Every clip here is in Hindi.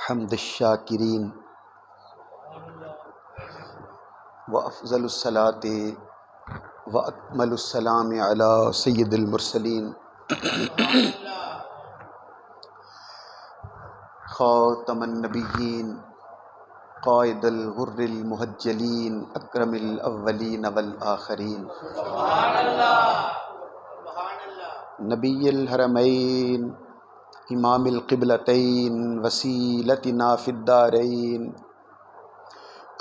हम्द शाकिरीन व अफ़ज़लुस्सलाति व अकमलुस्सलाम अला सय्यिदिल मुरसलीन ख़ातमन नबिय्यीन क़ाइदुल गुर्रिल मुहज्जलीन अकरमिल अव्वलीन वल आखिरीन नबिय्यिल हरमैन इमामिल क़िबलतैन वसीलतिना फ़िद्दारैन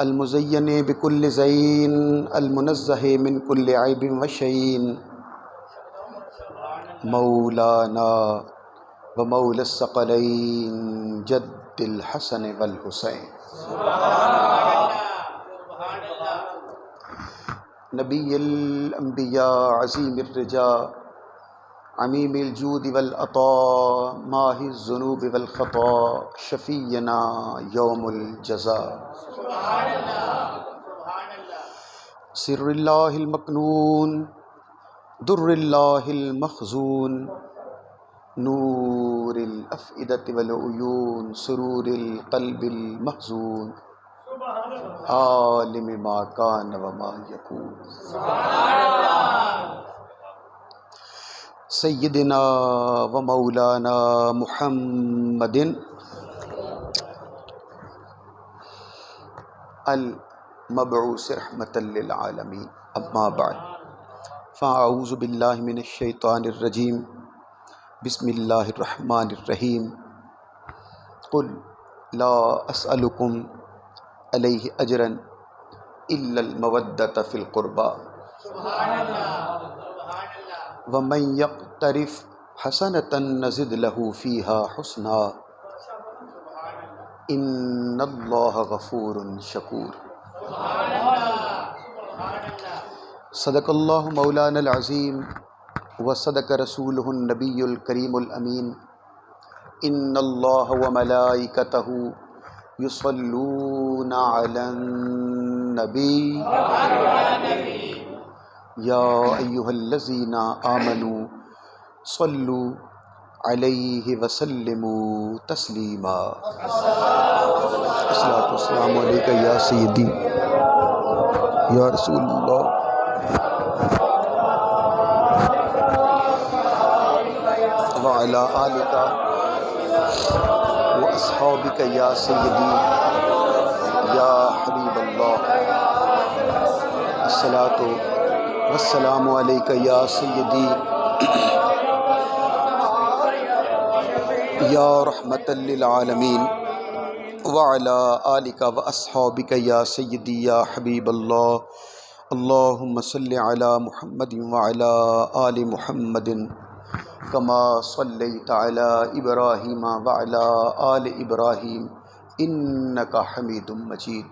अल मुज़य्यन बिकुल्लि ज़ैन अल मुनज़्ज़ह मिन कुल्लि ऐबिन व शैन मौलाना व मौलस सकलैन जद्दिल हसन वल हुसैन नबिय्युल अंबिया अज़ीमिर रिजा अमीमिल जूद वल अता माहिज़ ज़ुनूब वल ख़ता शफ़ीयना यौमुल जज़ा सिर्रिल्लाहिल मकनून दुर्रिल्लाहिल मख़ज़ून नूरिल अफ़इदति वल उयून सुरूरिल क़ल्बिल महज़ून आलिम मा कान व मा यकून सय्यिदिना व मौलाना मुहम्मदिन अल मबऊस रहमतल लिल आलमीन अम्मा बाद फ़अऊज़ु बिल्लाहि मिनश शैतानिर रजीम बिस्मिल्लाहिर रहमानिर रहीम कुल ला अस्अलुकुम अलैहि अजरन इल्लल मवद्दत फ़िल क़ुरबा व मन यक़्तरिफ़ हसनतन नज़िद लहू फ़ीहा हुस्ना इन्नल्लाह गफ़ूरुन शकूर सदक़ल्लाहु मौलानल अज़ीम व सदक़ रसूलुहुन नबियुल करीमुल अमीन इन्नल्लाह व मलाइकतहु युसल्लूना अलन नबी या अय्युहल्लज़ीना आमनू सल्लु अलैहि व सल्लिमू तस्लीमा अस्सलातु वस्सलामु अलैका या सय्यदी या रसूलल्लाह व अला आलिका व अस्हाबिका या सय्यदी या हबीबल्लाह अस्सलातु वस्सलामु अलैका या सय्यदी या रहमतल लिल आलमीन व अला आलिका व अस्हाबिका या सय्यदी या हबीबल्लाह अल्लाहुम्मा सल्लि अला मुहम्मदिन व अला आलि मुहम्मदिन कमा सल्लैता अला इब्राहीम व अला आलि इब्राहीम इन्नका हमीदुम मजीद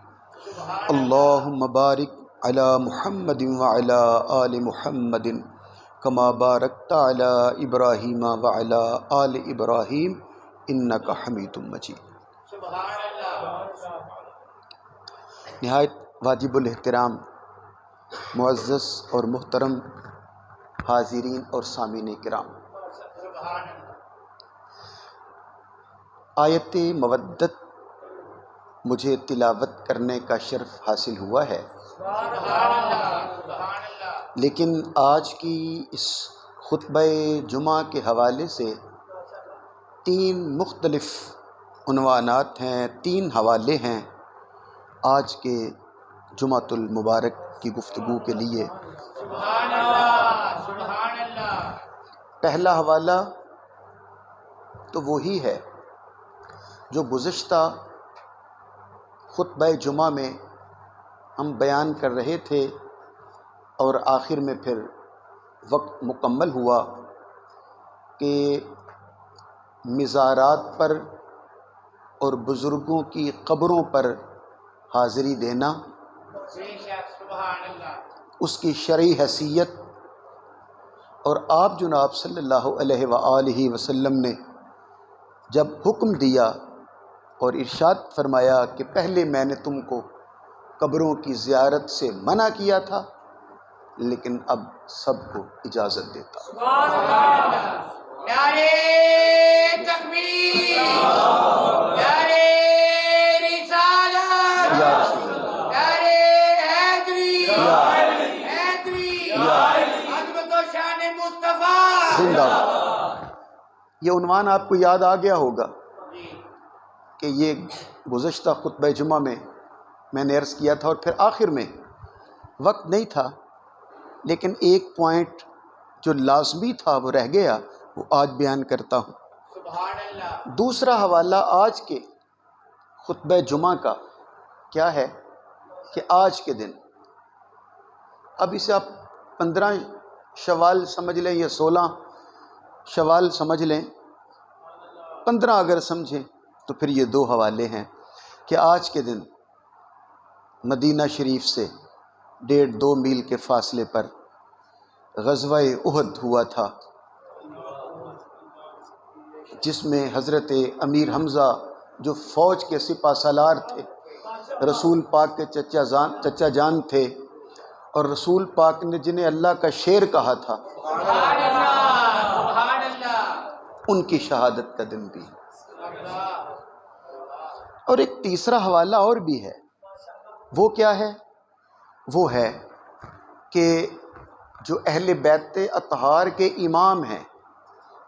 अल्लाहुम्मा बारिक अला मुहम्मदिन व अला आलि मुहम्मदिन कमा बारकता अला इब्राहीम व अला आलि इब्राहीम इन्नका हमीदुम मजीद। निहायत वाजिबुल एहतराम मुअज़्ज़ज़ और मुहतरम हाज़िरीन और सामीन किराम, आयत मवद्दत मुझे तिलावत करने का शर्फ हासिल हुआ है, लेकिन आज की इस खुतबे जुमा के हवाले से तीन मुख्तलिफ उन्वानात हैं, तीन हवाले हैं आज के जुमातुल मुबारक की गुफ्तगू के लिए। पहला हवाला तो वही है जो गुज़िश्ता खुतबा जुमा में हम बयान कर रहे थे और आखिर में फिर वक्त मुकम्मल हुआ कि मिज़ारात पर और बुज़ुर्गों की क़ब्रों पर हाज़िरी देना, उसकी शरई हैसियत, और आप जनाब सल्लल्लाहु अलैहि वसल्लम ने जब हुक्म दिया और इरशाद फरमाया कि पहले मैंने तुमको कब्रों की ज़ियारत से मना किया था, लेकिन अब सबको इजाज़त देता हूँ। नारे तकबीर, नारे जिंदाबाद। ये उन्वान आपको याद आ गया होगा कि ये गुज़श्ता खुतबा जुमा में मैंने अर्ज़ किया था, और फिर आखिर में वक्त नहीं था, लेकिन एक पॉइंट जो लाजमी था वो रह गया, वो आज बयान करता हूँ। दूसरा हवाला आज के खुतबा जुमा का क्या है कि आज के दिन, अब इसे आप 15 शवाल समझ लें या 16 शवाल समझ लें, 15 अगर समझें तो फिर ये 2 हवाले हैं कि आज के दिन मदीना शरीफ से 1.5-2 मील के फासले पर ग़ज़वा-ए उहद हुआ था, जिसमें हज़रत अमीर हमज़ा जो फ़ौज के सिपा सालार थे, रसूल पाक के चचा जान थे, और रसूल पाक ने जिन्हें अल्लाह का शेर कहा था, उनकी शहादत का दिन भी है। और एक तीसरा हवाला और भी है, वो क्या है? वो है कि जो अहले बैत अतहार के इमाम हैं,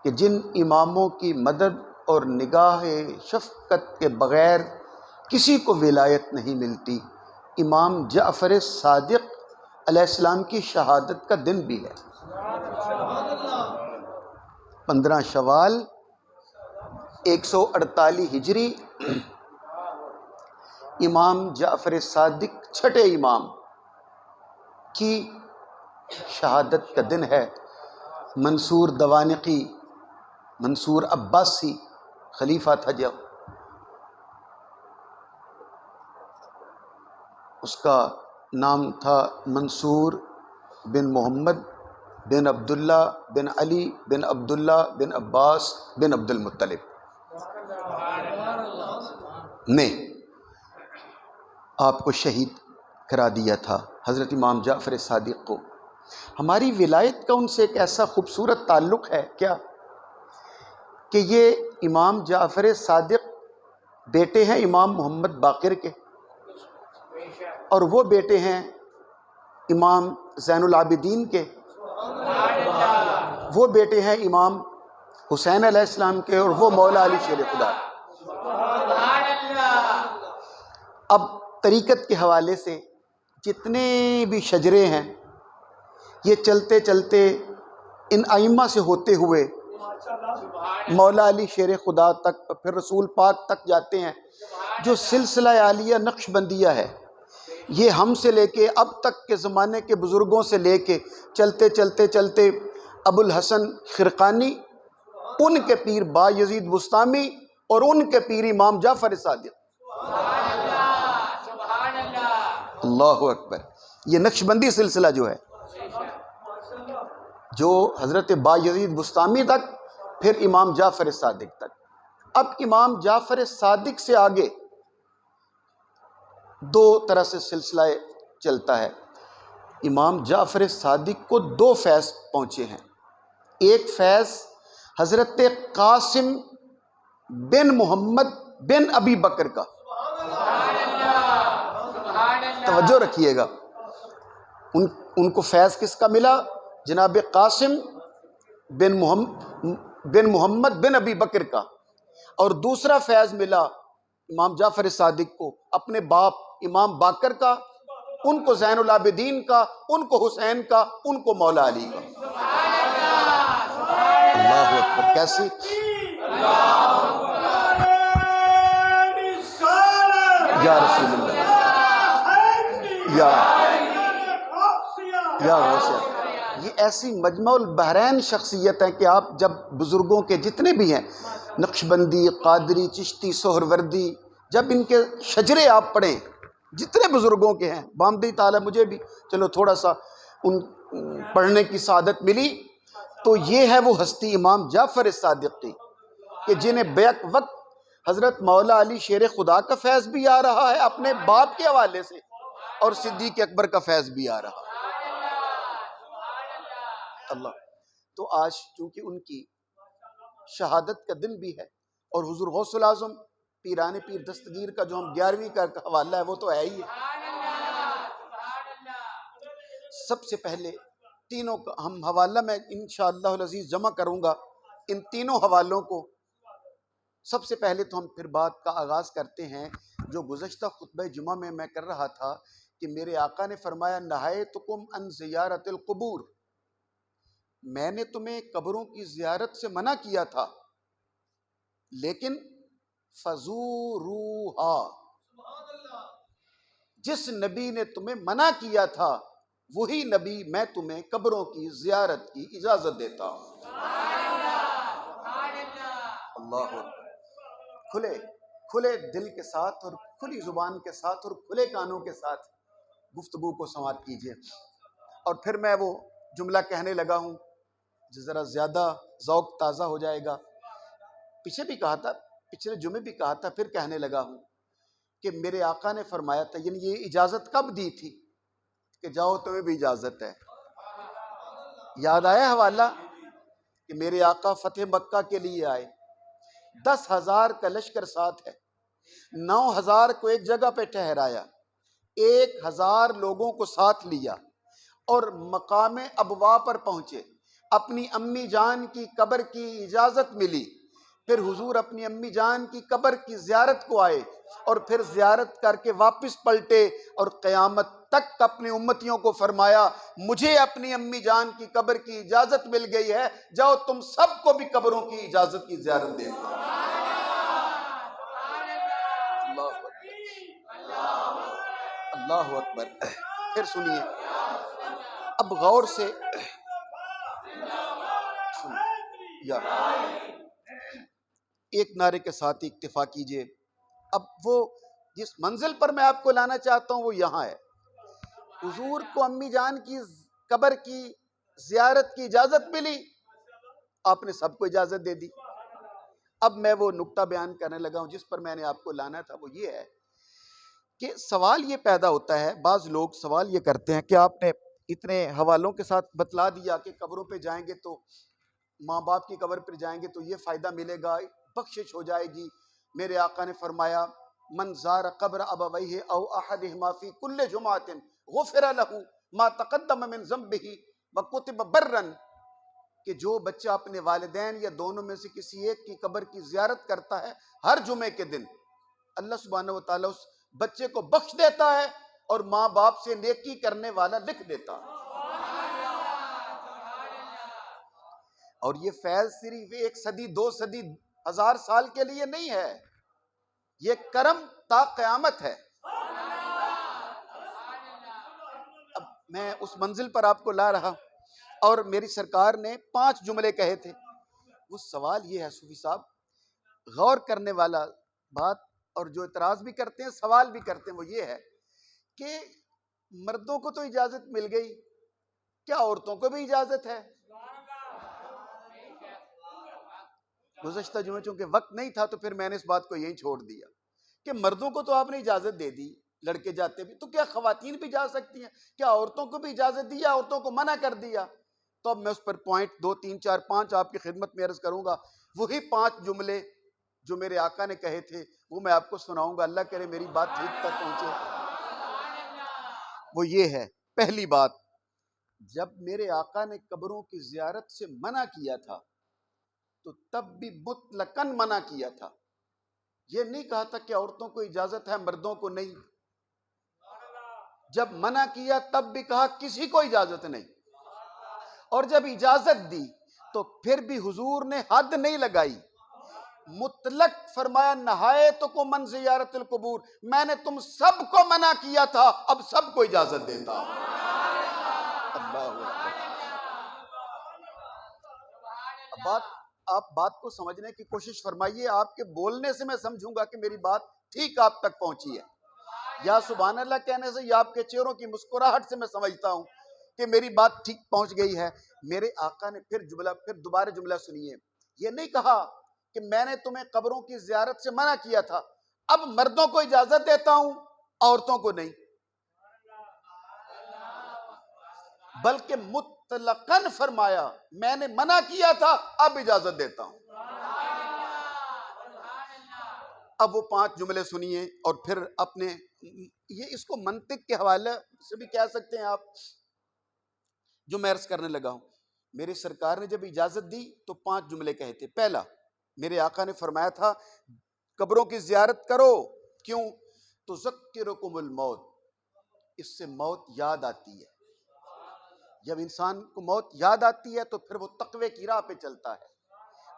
कि जिन इमामों की मदद और निगाह शफ़क़त के बग़ैर किसी को विलायत नहीं मिलती, इमाम जाफ़र सादिक़ अलैहिस्सलाम की शहादत का दिन भी है। 15 शवाल 148 हिजरी, इमाम जाफ़र सादिक़ छठे इमाम की शहादत का दिन है। मंसूर दवानिकी, मंसूर अब्बासी खलीफा था जब, उसका नाम था मंसूर बिन मोहम्मद बिन अब्दुल्ला बिन अली बिन अब्दुल्ला बिन अब्बास बिन अब्दुल मुत्तलिब ने आपको शहीद करा दिया था, हज़रत इमाम जाफ़र सादिक़ को। हमारी विलायत का उनसे एक ऐसा खूबसूरत ताल्लुक़ है क्या कि ये इमाम जाफ़र सादिक़ बेटे हैं इमाम मोहम्मद बाक़िर के, और वो बेटे हैं इमाम ज़ैनुल आबिदीन के, वो बेटे हैं इमाम हुसैन अलैहिस्सलाम के, और वो मौला अली शेर खुदा। अब तरीक़त के हवाले से जितने भी शजरे हैं, ये चलते चलते इन आइम्मा से होते हुए मौला अली शेर खुदा तक, फिर रसूल पाक तक जाते हैं। जो सिलसिला आलिया नक्शबंदिया है, ये हमसे लेके अब तक के ज़माने के बुज़ुर्गों से लेके चलते चलते चलते अबुल हसन ख़िरक़ानी, उनके पीर बायज़ीद बुस्तामी, और उनके पीर इमाम जाफ़र सादिक़, अल्लाहु अकबर। ये नक्शबंदी सिलसिला जो है, जो हज़रत बायज़ीद बुस्तामी तक, फिर इमाम जाफ़र सादिक़ तक। अब इमाम जाफ़र सादिक़ से आगे 2 तरह से सिलसिला चलता है। इमाम जाफ़र सादिक़ को 2 फैज़ पहुँचे हैं। एक फैज़ हज़रत कासिम बिन मोहम्मद बिन अबी बकर का, तवज्जो रखिएगा, उनको फैज़ किसका मिला? जनाब कासिम बिन मोहम्मद बिन अबी बकर का। और दूसरा फैज़ मिला इमाम जाफ़र सादिक़ को अपने बाप इमाम बाकर का, उनको ज़ैनुल आबिदीन का, उनको हुसैन का, उनको मौला अली का। अल्लाहु अकबर। कैसी या रसूलुल्लाह या गौसिया। ये ऐसी मजमुल बहरैन शख्सियत है कि आप जब बुज़ुर्गों के जितने भी हैं, नक्शबंदी, क़ादरी, चिश्ती, सोहरवर्दी, जब इनके शजरे आप पढ़ें, जितने बुज़ुर्गों के हैं, बामदी ताला मुझे भी चलो थोड़ा सा उन पढ़ने की सादत मिली, तो ये है वो हस्ती इमाम जाफ़र सादिक़ की, कि जिन्हें बैक वक्त हज़रत मौला अली शेर खुदा का फैज़ भी आ रहा है अपने बाप के हवाले से, और सिद्दीक़ अकबर का फैज़ भी आ रहा है। अल्लाह। तो आज चूँकि उनकी शहादत का दिन भी है, और हुज़ूर गौसुल आज़म पीराने पीर दस्तगीर का जो हम 11वीं का हवाला है वो तो है ही है। सबसे पहले तीनों का हम हवाला मैं इंशाअल्लाह अज़ीज़ जमा करूँगा, इन तीनों हवालों को। सबसे पहले तो हम फिर बात का आगाज़ करते हैं जो गुज़श्ता खुतबा जुमा में मैं कर रहा था कि मेरे आका ने फरमाया नहायतुकुम अन ज़ियारतिल क़ुबूर, मैंने तुम्हें कब्रों की ज़ियारत से मना किया था, लेकिन फ़ज़ूरूहा, जिस नबी ने तुम्हें मना किया था वही नबी मैं तुम्हें कब्रों की ज़ियारत की इजाज़त देता हूँ। अल्लाह, खुले खुले दिल के साथ और खुली ज़ुबान के साथ और खुले कानों के साथ गुफ्तगू को समाप्त कीजिए। और फिर मैं वो जुमला कहने लगा हूँ जो ज़रा ज़्यादा ज़ौक़ ताज़ा हो जाएगा। पीछे भी कहा था, पिछले जुमे भी कहा था, फिर कहने लगा हूँ कि मेरे आका ने फरमाया था, यानी ये इजाज़त कब दी थी कि जाओ तुम्हें भी इजाज़त है। याद आया हवाला कि मेरे आका फ़तेह मक्का के लिए आए, 10,000 का लश्कर साथ है, 9,000 को एक जगह पे ठहराया, 1,000 लोगों को साथ लिया और मकामे अबवा पर पहुंचे। अपनी अम्मी जान की कब्र की इजाज़त मिली, फिर हुजूर अपनी अम्मी जान की कब्र की ज़ियारत को आए और फिर ज़ियारत करके वापस पलटे और क़यामत तक अपनी उम्मतियों को फरमाया मुझे अपनी अम्मी जान की कब्र की इजाज़त मिल गई है, जाओ तुम सबको भी कब्रों की इजाज़त की ज़ियारत दे दो। अल्लाहु अकबर। फिर सुनिए, अब गौर से सुनिए, एक नारे के साथ ही इक्तिफा कीजिए। अब वो जिस मंजिल पर मैं आपको लाना चाहता हूँ वो यहाँ है। हुजूर को अम्मी जान की कब्र की ज़ियारत की इजाज़त मिली, आपने सबको इजाज़त दे दी। अब मैं वो नुक्ता बयान करने लगा हूँ जिस पर मैंने आपको लाना था। वो ये है कि सवाल ये पैदा होता है, बाज़ लोग सवाल ये करते हैं कि आपने इतने हवालों के साथ बतला दिया कि कब्रों पे जाएंगे तो, माँ बाप की कब्र पर जाएंगे तो ये फ़ायदा मिलेगा, बख्शिश हो जाएगी। मेरे आका ने फरमाया मन ज़ार क़ब्र अबवैहि औ अहदिहिमा फ़ी कुल्लि जुमातिन गुफ़िर लहू मा तक़द्दम मिन ज़ंबिही व कुतिब बर्रन, कि जो बच्चा अपने वालिदैन या दोनों में से किसी एक की कब्र की ज़ियारत करता है हर जुमे के दिन, अल्लाह सुब्हानहू व तआला उस बच्चे को बख्श देता है और माँ बाप से नेकी करने वाला लिख देता है। और ये फैज़ सिर्फ 1 सदी 2 सदी 1000 साल के लिए नहीं है, ये करम ता क़यामत है। अब मैं उस मंजिल पर आपको ला रहा और मेरी सरकार ने 5 जुमले कहे थे। वो सवाल ये है सूफी साहब, गौर करने वाला बात, और जो इतराज़ भी करते हैं सवाल भी करते हैं, वो ये है कि मर्दों को तो इजाज़त मिल गई, क्या औरतों को भी इजाज़त है? गुज़श्ता जुमे चूंकि वक्त नहीं था तो फिर मैंने इस बात को यही छोड़ दिया कि मर्दों को तो आपने इजाज़त दे दी, लड़के जाते भी, तो क्या ख़वातीन भी जा सकती हैं? क्या औरतों को भी इजाज़त दी या औरतों को मना कर दिया? तो अब मैं उस पर पॉइंट 2 3 4 5 आपकी खिदमत में अर्ज़ करूँगा। वही 5 जुमले जो मेरे आका ने कहे थे वो मैं आपको सुनाऊँगा, अल्लाह करे मेरी बात ठीक तक पहुँचे। वो ये है, पहली बात, जब मेरे आका ने कब्रों की ज़ियारत से मना किया था तो तब भी मुतलकन मना किया था, ये नहीं कहा था कि औरतों को इजाज़त है मर्दों को नहीं। जब मना किया तब भी कहा किसी को इजाज़त नहीं, और जब इजाज़त दी तो फिर भी हुजूर ने हद नहीं लगाई, मुतलक फरमाया नहायतुकुम मन ज़ियारतिल क़ुबूर, मैंने तुम सबको मना किया था अब सबको इजाज़त देता हूं। आप बात को समझने की कोशिश फरमाइए, आपके बोलने से मैं समझूंगा कि मेरी बात ठीक आप तक पहुंची है, या सुभान अल्लाह कहने से या आपके चेहरों की मुस्कुराहट से मैं समझता हूं कि मेरी बात ठीक पहुंच गई है। मेरे आका ने फिर दोबारा जुमला सुनिए, ये नहीं कहा कि मैंने तुम्हें कब्रों की ज़ियारत से मना किया था, अब मर्दों को इजाज़त देता हूं औरतों को नहीं, बल्कि मुतलकन फरमाया मैंने मना किया था अब इजाज़त देता हूं। अब वो 5 जुमले सुनिए और फिर अपने, ये इसको मंतिक के हवाले से भी कह सकते हैं आप जो मैं अर्ज करने लगा हूं। मेरी सरकार ने जब इजाजत दी तो 5 जुमले कहे थे। पहला, मेरे आका ने फरमाया था कब्रों की जियारत करो। क्यों? तुज़क्किरुकुमुल मौत, इससे मौत याद आती है। जब इंसान को मौत याद आती है तो फिर वो तकवे की राह पे चलता है,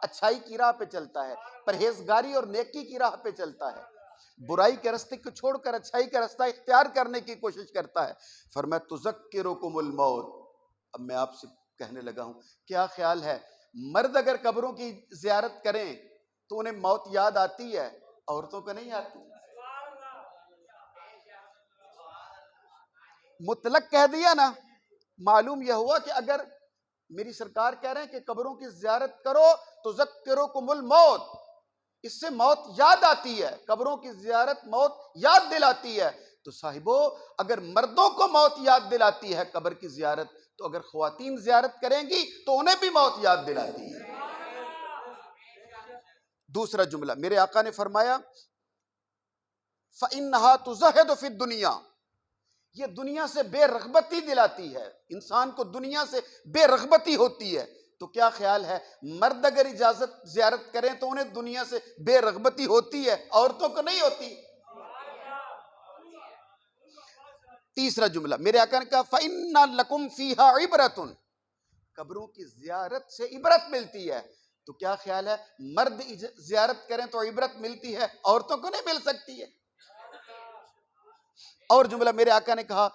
अच्छाई की राह पे चलता है, परहेजगारी और नेकी की राह पे चलता है, बुराई के रास्ते को छोड़कर अच्छाई का रास्ता इख्तियार करने की कोशिश करता है। फरमाया तुज़क्किरुकुमुल मौत। अब मैं आपसे कहने लगा हूं, क्या ख्याल है मर्द अगर कब्रों की जियारत करें तो उन्हें मौत याद आती है, औरतों को नहीं आती? मुतलक कह दिया ना। मालूम यह हुआ कि अगर मेरी सरकार कह रहे हैं कि कब्रों की जियारत करो तो ज़क्किरुकुमुल मौत, इससे मौत याद आती है, कब्रों की जियारत मौत याद दिलाती है। तो साहिबो, अगर मर्दों को मौत याद दिलाती है कब्र की जियारत, तो अगर ख्वातीन जियारत करेंगी तो उन्हें भी मौत याद दिलाती है। दूसरा जुमला, मेरे आका ने फरमाया फ़इन्नहा तुज़हिदु फ़िद दुनिया, ये दुनिया से बेरग़बती दिलाती है, इंसान को दुनिया से बेरग़बती होती है। तो क्या ख्याल है मर्द अगर इजाजत जियारत करें तो उन्हें दुनिया से बेरग़बती होती है, औरतों को नहीं होती? तीसरा जुमला, मेरे आका ने कहा फ़इन्ना लकुम फ़ीहा इबरतुन, कब्रों की जियारत से इबरत मिलती है। तो क्या ख्याल है मर्द जियारत करें तो इबरत मिलती है, औरतों को नहीं मिल सकती है? और जुमला मेरे आका ने कहा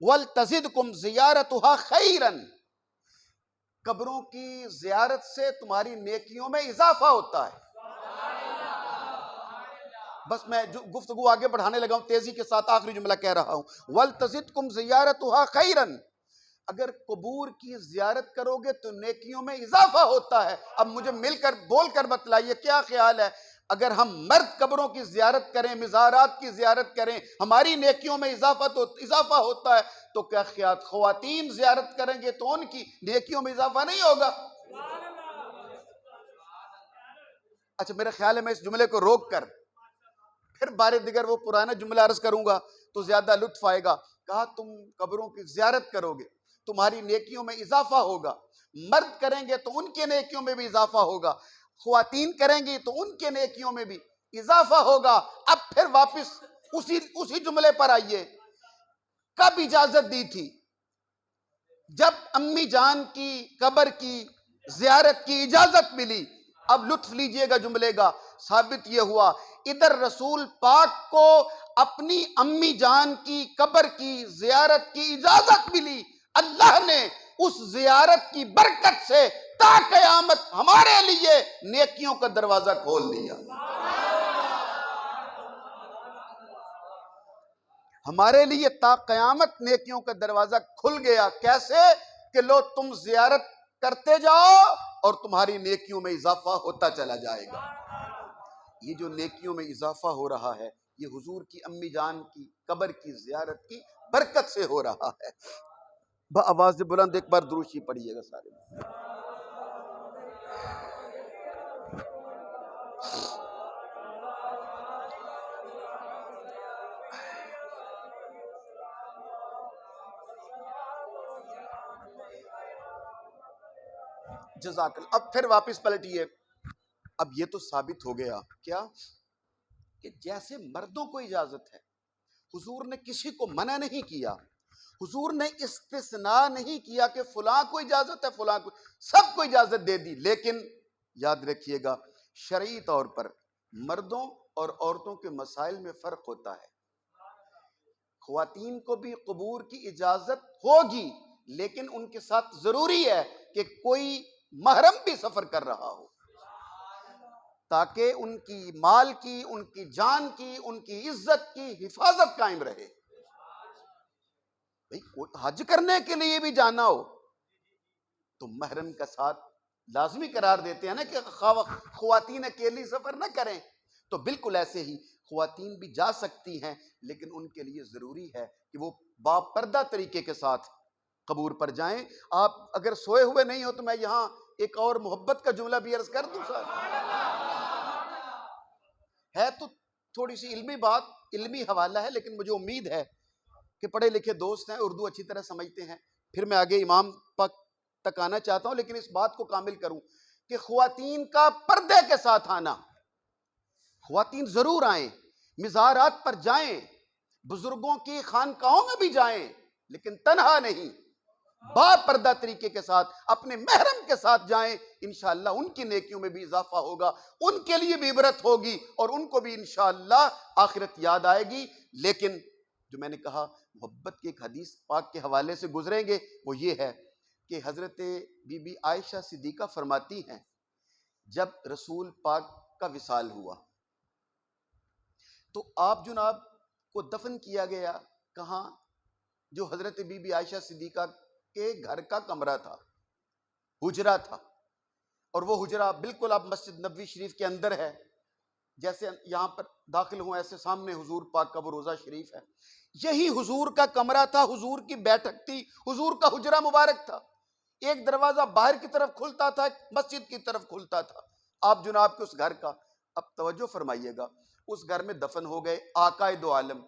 वल तजिदकुम जियारतुहा खैरन, कब्रों की जियारत से तुम्हारी नेकियों में इजाफा होता है। बस मैं जो गुफ्तगू आगे बढ़ाने लगा हूं, तेजी के साथ आखिरी जुमला कह रहा हूं, वल तजिदकुम जियारतुहा खैरन, अगर कबूर की जियारत करोगे तो नेकियों में इजाफा होता है। अब मुझे मिलकर बोलकर बतलाइए क्या ख्याल है अगर हम मर्द कब्रों की जियारत करें, मिज़ारात की जियारत करें, हमारी नेकियों में इजाफा होता है, तो क्या ख्याल ख्वातीन जियारत करेंगे तो उनकी नेकियों में इजाफा नहीं होगा? अच्छा, मेरा ख्याल है मैं इस जुमले को रोक कर फिर बारे दिगर वो पुराना जुमला अर्ज करूंगा तो ज्यादा लुत्फ आएगा। कहा तुम कब्रों की जियारत करोगे, तुम्हारी नेकियों में इजाफा होगा, मर्द करेंगे तो उनके नेकियों में भी इजाफा होगा, ख्वातीन करेंगी तो उनके नेकियों में भी इजाफा होगा। अब फिर वापस उसी जुमले पर आइए, कब इजाजत दी थी? जब अम्मी जान की कब्र की जियारत की इजाजत मिली। अब लुत्फ लीजिएगा जुमले का, साबित यह हुआ इधर रसूल पाक को अपनी अम्मी जान की कब्र की जियारत की इजाजत मिली, अल्लाह ने उस जियारत की बरकत से ता कयामत हमारे लिए नेकियों का दरवाजा खोल दिया। हमारे लिए ता कयामत नेकियों का दरवाजा खुल गया। कैसे? कि लो तुम जियारत करते जाओ और तुम्हारी नेकियों में इजाफा होता चला जाएगा। ये जो नेकियों में इजाफा हो रहा है ये हुजूर की अम्मी जान की कब्र की जियारत की बरकत से हो रहा है। आवाज बुलंद एक बार दुरूशी पढ़िएगा सारे। जज़ाकल्लाह। अब फिर वापस पलटिए। अब ये तो साबित हो गया क्या कि जैसे मर्दों को इजाजत है, हुजूर ने किसी को मना नहीं किया, हुजूर ने इस्तिस्ना नहीं किया कि फलां को इजाजत है फलां को, सबको इजाजत दे दी। लेकिन याद रखिएगा शरई तौर पर मर्दों और औरतों के मसाइल में फर्क होता है। ख्वातीन को भी कबूर की इजाजत होगी, लेकिन उनके साथ जरूरी है कि कोई महरम भी सफर कर रहा हो, ताकि उनकी माल की, उनकी जान की, उनकी इज्जत की हिफाजत कायम रहे। भाई हज करने के लिए भी जाना हो तो महरम का साथ लाजमी करार देते हैं ना कि ख्वातीन अकेली सफर ना करें। तो बिल्कुल ऐसे ही ख्वातीन भी जा सकती हैं, लेकिन उनके लिए जरूरी है कि वो बापर्दा तरीके के साथ कबूर पर जाएं। आप अगर सोए हुए नहीं हो तो मैं यहां एक और मोहब्बत का जुमला भी अर्ज कर दूं। है तो थोड़ी सी इल्मी बात, इल्मी हवाला है, लेकिन मुझे उम्मीद है कि पढ़े लिखे दोस्त हैं, उर्दू अच्छी तरह समझते हैं, फिर मैं आगे इमाम तक आना चाहता हूं, लेकिन इस बात को कामिल करूं कि ख्वातीन का पर्दे के साथ आना, ख्वातीन जरूर आए, मिज़ारात पर जाएं, बुजुर्गों की खानकाहों में भी जाएं, लेकिन तन्हा नहीं, बापर्दा तरीके के साथ अपने महरम के साथ जाएं। इंशाअल्लाह उनकी नेकियों में भी इजाफा होगा, उनके लिए भी इबरत होगी और उनको भी इंशाअल्लाह आखिरत याद आएगी। लेकिन जो मैंने कहा मोहब्बत की एक हदीस पाक के हवाले से गुजरेंगे, वो ये है कि हजरत बीबी आयशा सिद्दीका फरमाती हैं, जब रसूल पाक का विसाल हुआ तो आप जनाब को दफन किया गया कहाँ? जो हजरत बीबी आयशा सिद्दीका के घर का कमरा था, हुजरा था, और वो हुजरा बिल्कुल आप मस्जिद नबवी शरीफ के अंदर है। जैसे यहाँ पर दाखिल हुआ ऐसे सामने हुजूर पाक का वो रोजा शरीफ है, यही हुजूर का कमरा था, हुजूर की बैठक थी, हुजूर का हुजरा मुबारक था। एक दरवाजा बाहर की तरफ खुलता था, मस्जिद की तरफ खुलता था। आप जनाब के उस घर का, अब तवज्जो फरमाइएगा, उस घर में दफन हो गए आकाए दो आलम।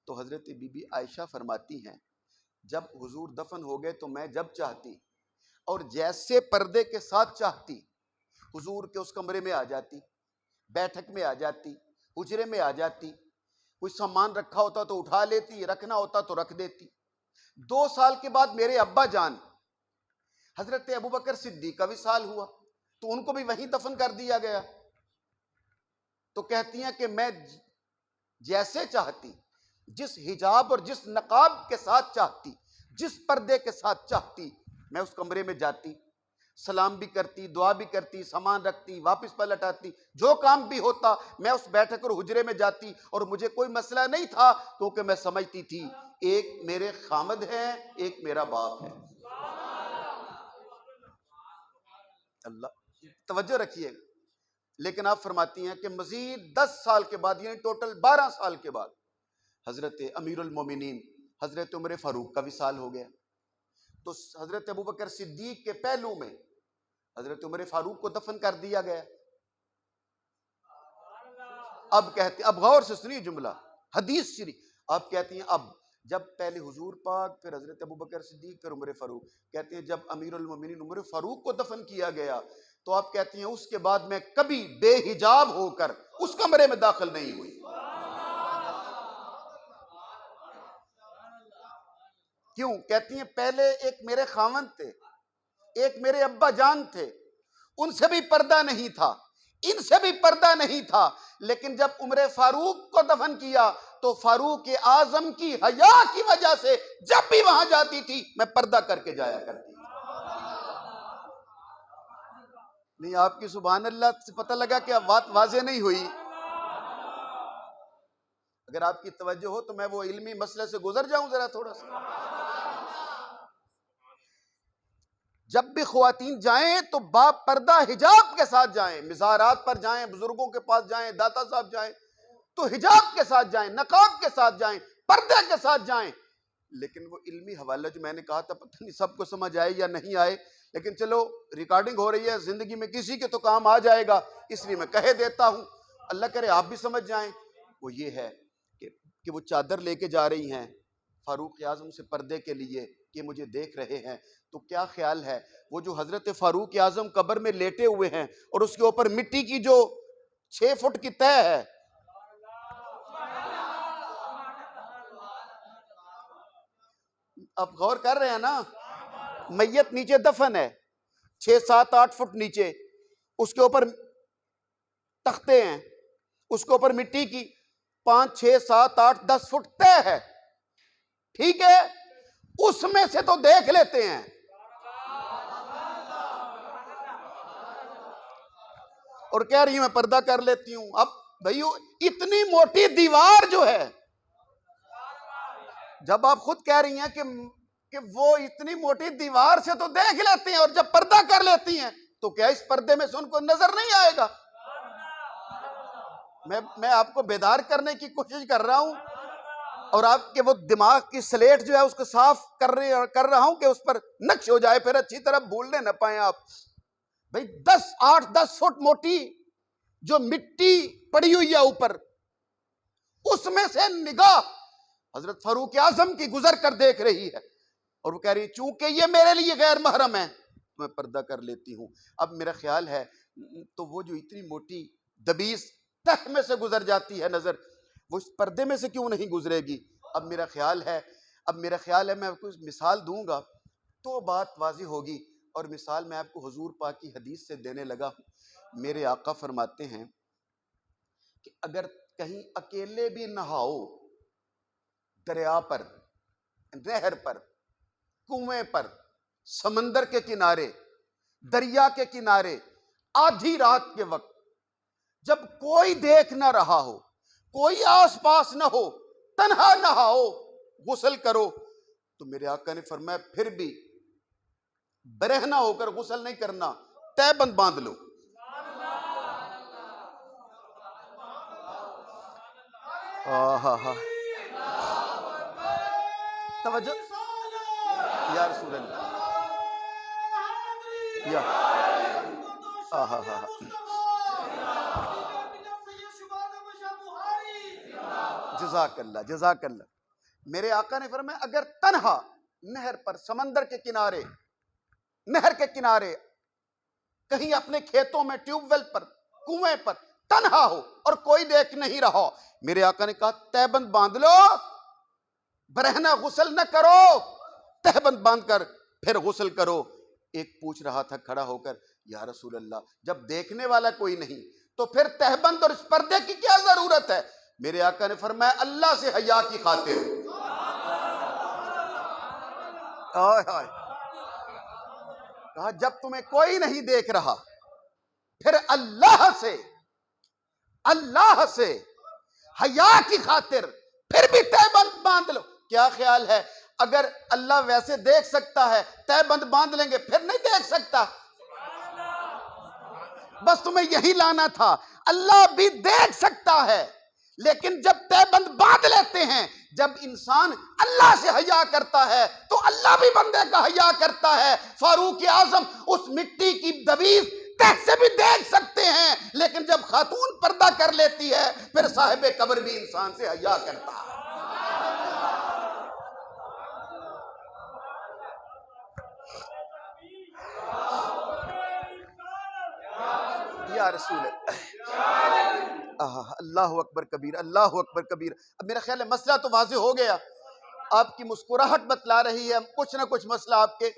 तो हजरत बीबी आयशा फरमाती हैं, जब हुजूर दफन हो गए तो मैं जब चाहती और जैसे पर्दे के साथ चाहती हुजूर के उस कमरे में आ जाती, बैठक में आ जाती, हुजरे में आ जाती, कोई सामान रखा होता तो उठा लेती, रखना होता तो रख देती। 2 साल के बाद मेरे अब्बा जान हजरत अबू बकर सिद्दीक का विसाल हुआ तो उनको भी वहीं दफन कर दिया गया। तो कहती हैं कि मैं जैसे चाहती, जिस हिजाब और जिस नकाब के साथ चाहती, जिस पर्दे के साथ चाहती, मैं उस कमरे में जाती, सलाम भी करती, दुआ भी करती, सामान रखती, वापस पलट आती, जो काम भी होता मैं उस बैठक और हुजरे में जाती, और मुझे कोई मसला नहीं था, क्योंकि मैं समझती थी एक मेरे खामद है, एक मेरा बाप है। अल्लाह तवज्जो रखिएगा। लेकिन आप फरमाती हैं कि मजीद 10 साल के बाद, यानी टोटल 12 साल के बाद, हजरत अमीरुल मोमिनीन हजरत उमर फारूक का विसाल हो गया। तो हजरत अबू बकर सिद्दीक के पहलू में हजरत उमर फारूक को दफन कर दिया गया। अब कहते, अब गौर से सुनिए जुमला, हदीस शरी, आप कहती हैं अब जब पहले हुजूर पाक, फिर हजरत अबू बकर सिद्दीक, फिर उमर फारूक, कहते हैं जब अमीरुल मोमिनीन उमर फारूक को दफन किया गया तो आप कहती हैं उसके बाद मैं कभी बेहिजाब होकर उस कमरे में दाखिल नहीं हुई। क्यों? कहती हैं पहले एक मेरे खावंद थे, एक मेरे अब्बा जान थे, उनसे भी पर्दा नहीं था, इनसे भी पर्दा नहीं था, लेकिन जब उमर फारूक को दफन किया तो फारूक आजम की हया की वजह से जब भी वहां जाती थी मैं पर्दा करके जाया करती। नहीं, आपकी सुभान अल्लाह से पता लगा कि अब बात वाज़ेह नहीं हुई। अगर आपकी तवज्जो हो तो मैं वो इल्मी मसले से गुजर जाऊं जरा थोड़ा सा। जब भी ख्वातीन जाएं तो बाप पर्दा हिजाब के साथ जाएं, मिज़ारात पर जाएं, बुजुर्गों के पास जाएं, दाता साहब जाएं तो हिजाब के साथ जाएं, नकाब के साथ जाएं, पर्दे के साथ जाएं। लेकिन वो इल्मी हवाला जो मैंने कहा था, पता नहीं सबको समझ आए या नहीं आए, लेकिन चलो रिकॉर्डिंग हो रही है, जिंदगी में किसी के तो काम आ जाएगा, इसलिए मैं कह देता हूं, अल्लाह करे आप भी समझ जाएं। वो ये है कि वो चादर लेके जा रही हैं फारूक आजम से पर्दे के लिए कि मुझे देख रहे हैं। तो क्या ख्याल है, वो जो हजरत फारूक आजम कब्र में लेटे हुए हैं और उसके ऊपर मिट्टी की जो 6 फुट की तय है, अब गौर कर रहे हैं ना, मैयत नीचे दफन है 6, 7, 8 फुट नीचे, उसके ऊपर तख्ते हैं, उसके ऊपर मिट्टी की 5, 6, 7, 8, 10 फुट तय है, ठीक है, उसमें से तो देख लेते हैं। और कह रही हूं मैं पर्दा कर लेती हूं। अब भाइयों इतनी मोटी दीवार जो है, जब आप खुद कह रही हैं कि वो इतनी मोटी दीवार से तो देख लेती हैं और जब पर्दा कर लेती हैं तो क्या इस पर्दे में से उनको नजर नहीं आएगा? मैं आपको बेदार करने की कोशिश कर रहा हूं और आपके वो दिमाग की स्लेट जो है उसको साफ कर रहा हूं कि उस पर नक्श हो जाए, फिर अच्छी तरह भूलने न पाए आप। भाई 8-10 फुट मोटी जो मिट्टी पड़ी हुई है ऊपर, उसमें से निगाह हजरत फारूक आजम की गुजर कर देख रही है। और वो कह रही चूंकि ये मेरे लिए गैर महरम है तो मैं पर्दा कर लेती हूँ। अब मेरा ख्याल है तो वो जो इतनी मोटी दबीस तह में से गुजर जाती है नजर, वो इस पर्दे में से क्यों नहीं गुजरेगी? अब मेरा ख्याल है मैं आपको मिसाल दूंगा तो बात वाजी होगी। और मिसाल मैं आपको हुजूर पाक की हदीस से देने लगा। मेरे आका फरमाते हैं कि अगर कहीं अकेले भी नहाओ, दरिया पर, नहर पर, कुएं पर, समंदर के किनारे, दरिया के किनारे, आधी रात के वक्त, जब कोई देख ना रहा हो, कोई आसपास ना हो, तन्हा नहाओ, गुस्ल करो, तो मेरे आका ने फरमाया फिर भी बरहना होकर गुस्ल नहीं करना, तहबंद बांध लो। हा तवज्जो या रसूल अल्लाह या जज़ाकल्लाह जज़ाकल्लाह। मेरे आका ने फरमाया अगर तन्हा नहर पर, समंदर के किनारे, नहर के किनारे, कहीं अपने खेतों में, ट्यूबवेल पर, कुएं पर तन्हा हो और कोई देख नहीं रहा, मेरे आका ने कहा तहबंद बांध लो, बरहना गुस्ल न करो, तहबंद बांध कर फिर गुस्ल करो। एक पूछ रहा था खड़ा होकर, या रसूल अल्लाह जब देखने वाला कोई नहीं तो फिर तहबंद और इस पर्दे की क्या जरूरत है? मेरे आका ने फरमाया अल्लाह से हया की खातिर। कहा जब तुम्हें कोई नहीं देख रहा, फिर अल्लाह से हया की खातिर फिर भी तहबंद बांध लो। क्या ख्याल है अगर अल्लाह वैसे देख सकता है, तहबंद बांध लेंगे, फिर नहीं देख सकता? बस तुम्हें यही लाना था, अल्लाह भी देख सकता है, लेकिन जब तहबंद बांध लेते हैं, जब इंसान अल्लाह से हया करता है तो अल्लाह भी बंदे का हया करता है। फारूक आजम उस मिट्टी की दबीज तह से भी देख सकते हैं, लेकिन जब खातून पर्दा कर लेती है फिर साहिब कब्र भी इंसान से हया करता है। या रसूल अल्लाह अकबर कबीर, अल्लाह अकबर कबीर। अब मेरा ख्याल है मसला तो वाज़े हो गया। आपकी मुस्कुराहट बतला रही है कुछ ना कुछ मसला आपके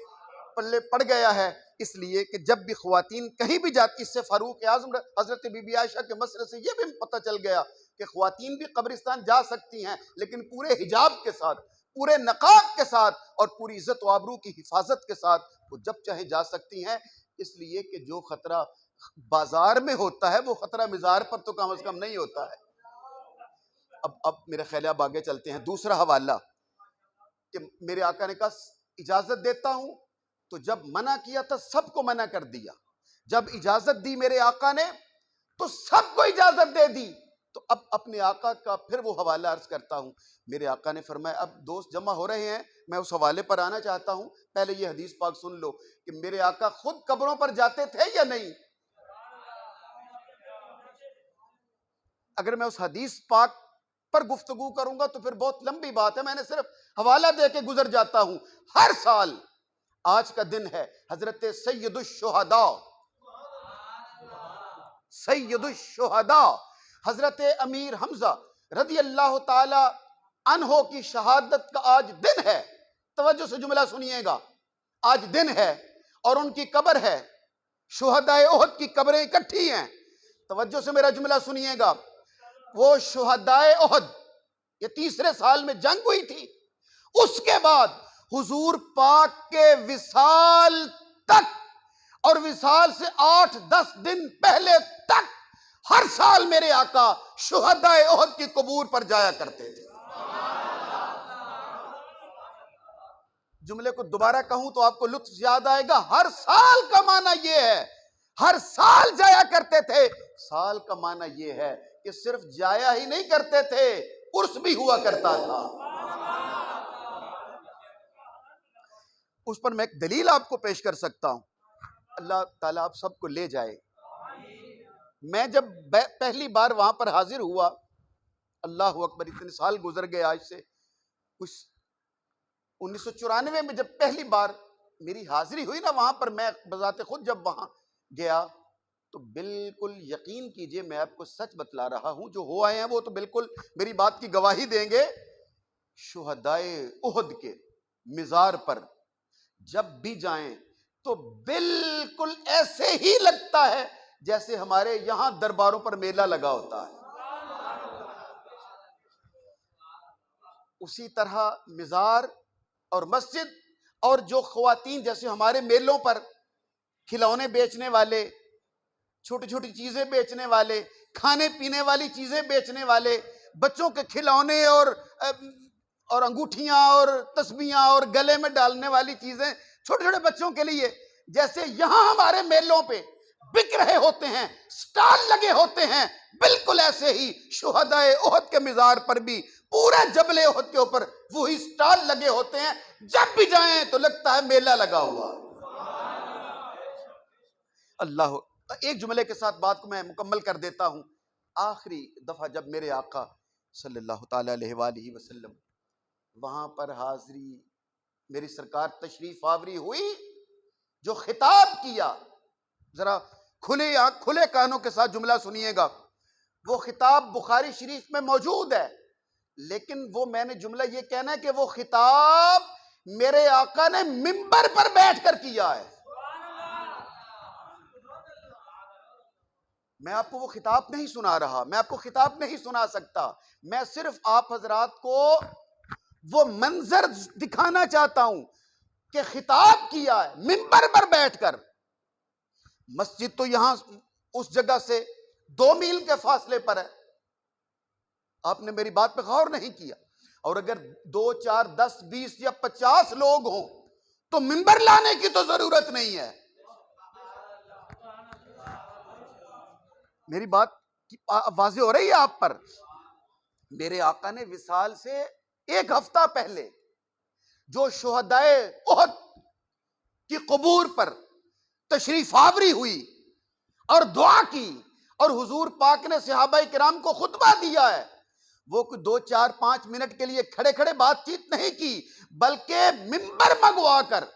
पल्ले पड़ गया है, इसलिए कि जब भी ख्वातीन कहीं भी जाती, इससे फारूक आज़म हजरत बीबी आयशा के मसले से यह भी पता चल गया कि ख्वातीन भी कब्रिस्तान जा सकती हैं, लेकिन पूरे हिजाब के साथ, पूरे नकाब के साथ और पूरी इज्जत व आबरू की हिफाजत के साथ वो जब चाहे जा सकती हैं। इसलिए कि जो खतरा बाजार में होता है वो खतरा मिजार पर तो कम से कम नहीं होता है। अब मेरा ख्याल अब आगे चलते हैं। दूसरा हवाला कि मेरे आका ने कहा इजाजत देता हूं, तो जब मना किया था सबको मना कर दिया, जब इजाजत दी मेरे आका ने तो सबको इजाजत दे दी। तो अब अपने आका का फिर वो हवाला अर्ज करता हूं। मेरे आका ने फरमाया अब दोस्त जमा हो रहे हैं, मैं उस हवाले पर आना चाहता हूं। पहले ये हदीस पाक सुन लो कि मेरे आका खुद कब्रों पर जाते थे या नहीं। अगर मैं उस हदीस पाक पर गुफ्तगू करूंगा तो फिर बहुत लंबी बात है, मैंने सिर्फ हवाला दे के गुजर जाता हूं। हर साल आज का दिन है हजरत सैयदुश-शुहदा हजरत अमीर हमजा रदी अल्लाह ताला अन्हो की शहादत का आज दिन है। तवज्जो से जुमला सुनिएगा, आज दिन है और उनकी कब्र है। शुहदाए ओहद की कब्रें इकट्ठी हैं। तवज्जो से मेरा जुमला सुनिएगा, वो शुहदाए ओहद, ये तीसरे साल में जंग हुई थी, उसके बाद हुजूर पाक के विसाल तक और विसाल से 8-10 दिन पहले तक हर साल मेरे आका शुहदाए ओहद की कबूर पर जाया करते थे। जुमले को दोबारा कहूं तो आपको लुत्फ याद आएगा। हर साल का माना यह है, हर साल जाया करते थे। साल का माना यह है कि सिर्फ जाया ही नहीं करते थे, उर्स भी हुआ करता था। उस पर मैं एक दलील आपको पेश कर सकता हूं। अल्लाह ताला आप सबको ले जाए। मैं जब पहली बार वहां पर हाजिर हुआ, अल्लाह अकबर, इतने साल गुजर गए आज से, कुछ 1994 में जब पहली बार मेरी हाजिरी हुई ना वहां पर, मैं बजाते खुद जब वहां गया तो बिल्कुल यकीन कीजिए, मैं आपको सच बतला रहा हूं, जो हो आए हैं वो तो बिल्कुल मेरी बात की गवाही देंगे। शुहदाए उहद के मिजार पर जब भी जाएं तो बिल्कुल ऐसे ही लगता है जैसे हमारे यहां दरबारों पर मेला लगा होता है। उसी तरह मिजार और मस्जिद, और जो ख्वातीन जैसे हमारे मेलों पर खिलौने बेचने वाले, छोटी छोटी चीजें बेचने वाले, खाने पीने वाली चीजें बेचने वाले, बच्चों के खिलौने और अंगूठियां और तस्बीहां और गले में डालने वाली चीजें छोटे छोटे बच्चों के लिए, जैसे यहां हमारे मेलों पे बिक रहे होते हैं, स्टॉल लगे होते हैं, बिल्कुल ऐसे ही शुहदाए उहद के मिजार पर भी पूरे जबले उहद के ऊपर वही स्टॉल लगे होते हैं। जब भी जाएं तो लगता है मेला लगा हुआ। अल्लाह, एक जुमले के साथ बात को मैं मुकम्मल कर देता हूं। आखिरी दफा जब मेरे आका सल्लल्लाहु ताला अलैहि वसल्लम वहां पर हाजिरी, मेरी सरकार तशरीफ आवरी हुई, जो खिताब किया, जरा खुले कानों के साथ जुमला सुनिएगा। वो खिताब बुखारी शरीफ में मौजूद है, लेकिन वो मैंने जुमला ये कहना है कि वो खिताब मेरे आका ने मिंबर पर बैठकर किया है। मैं आपको वो खिताब नहीं सुना रहा, मैं आपको खिताब नहीं सुना सकता, मैं सिर्फ आप हजरात को वो मंजर दिखाना चाहता हूं कि खिताब किया है मिंबर पर बैठकर। मस्जिद तो यहां उस जगह से 2 मील के फासले पर है, आपने मेरी बात पे गौर नहीं किया। और अगर 2, 4, 10, 20 या 50 लोग हों तो मिंबर लाने की तो जरूरत नहीं है। मेरी बात वाज़ेह हो रही है आप पर। मेरे आका ने विसाल से 1 हफ्ता पहले जो शुहदाए उहद की कबूर पर तशरीफ आवरी हुई और दुआ की, और हुजूर पाक ने सहाबाए किराम को खुतबा दिया है, वो कोई 2, 4, 5 मिनट के लिए खड़े खड़े बातचीत नहीं की, बल्कि मिंबर मंगवा कर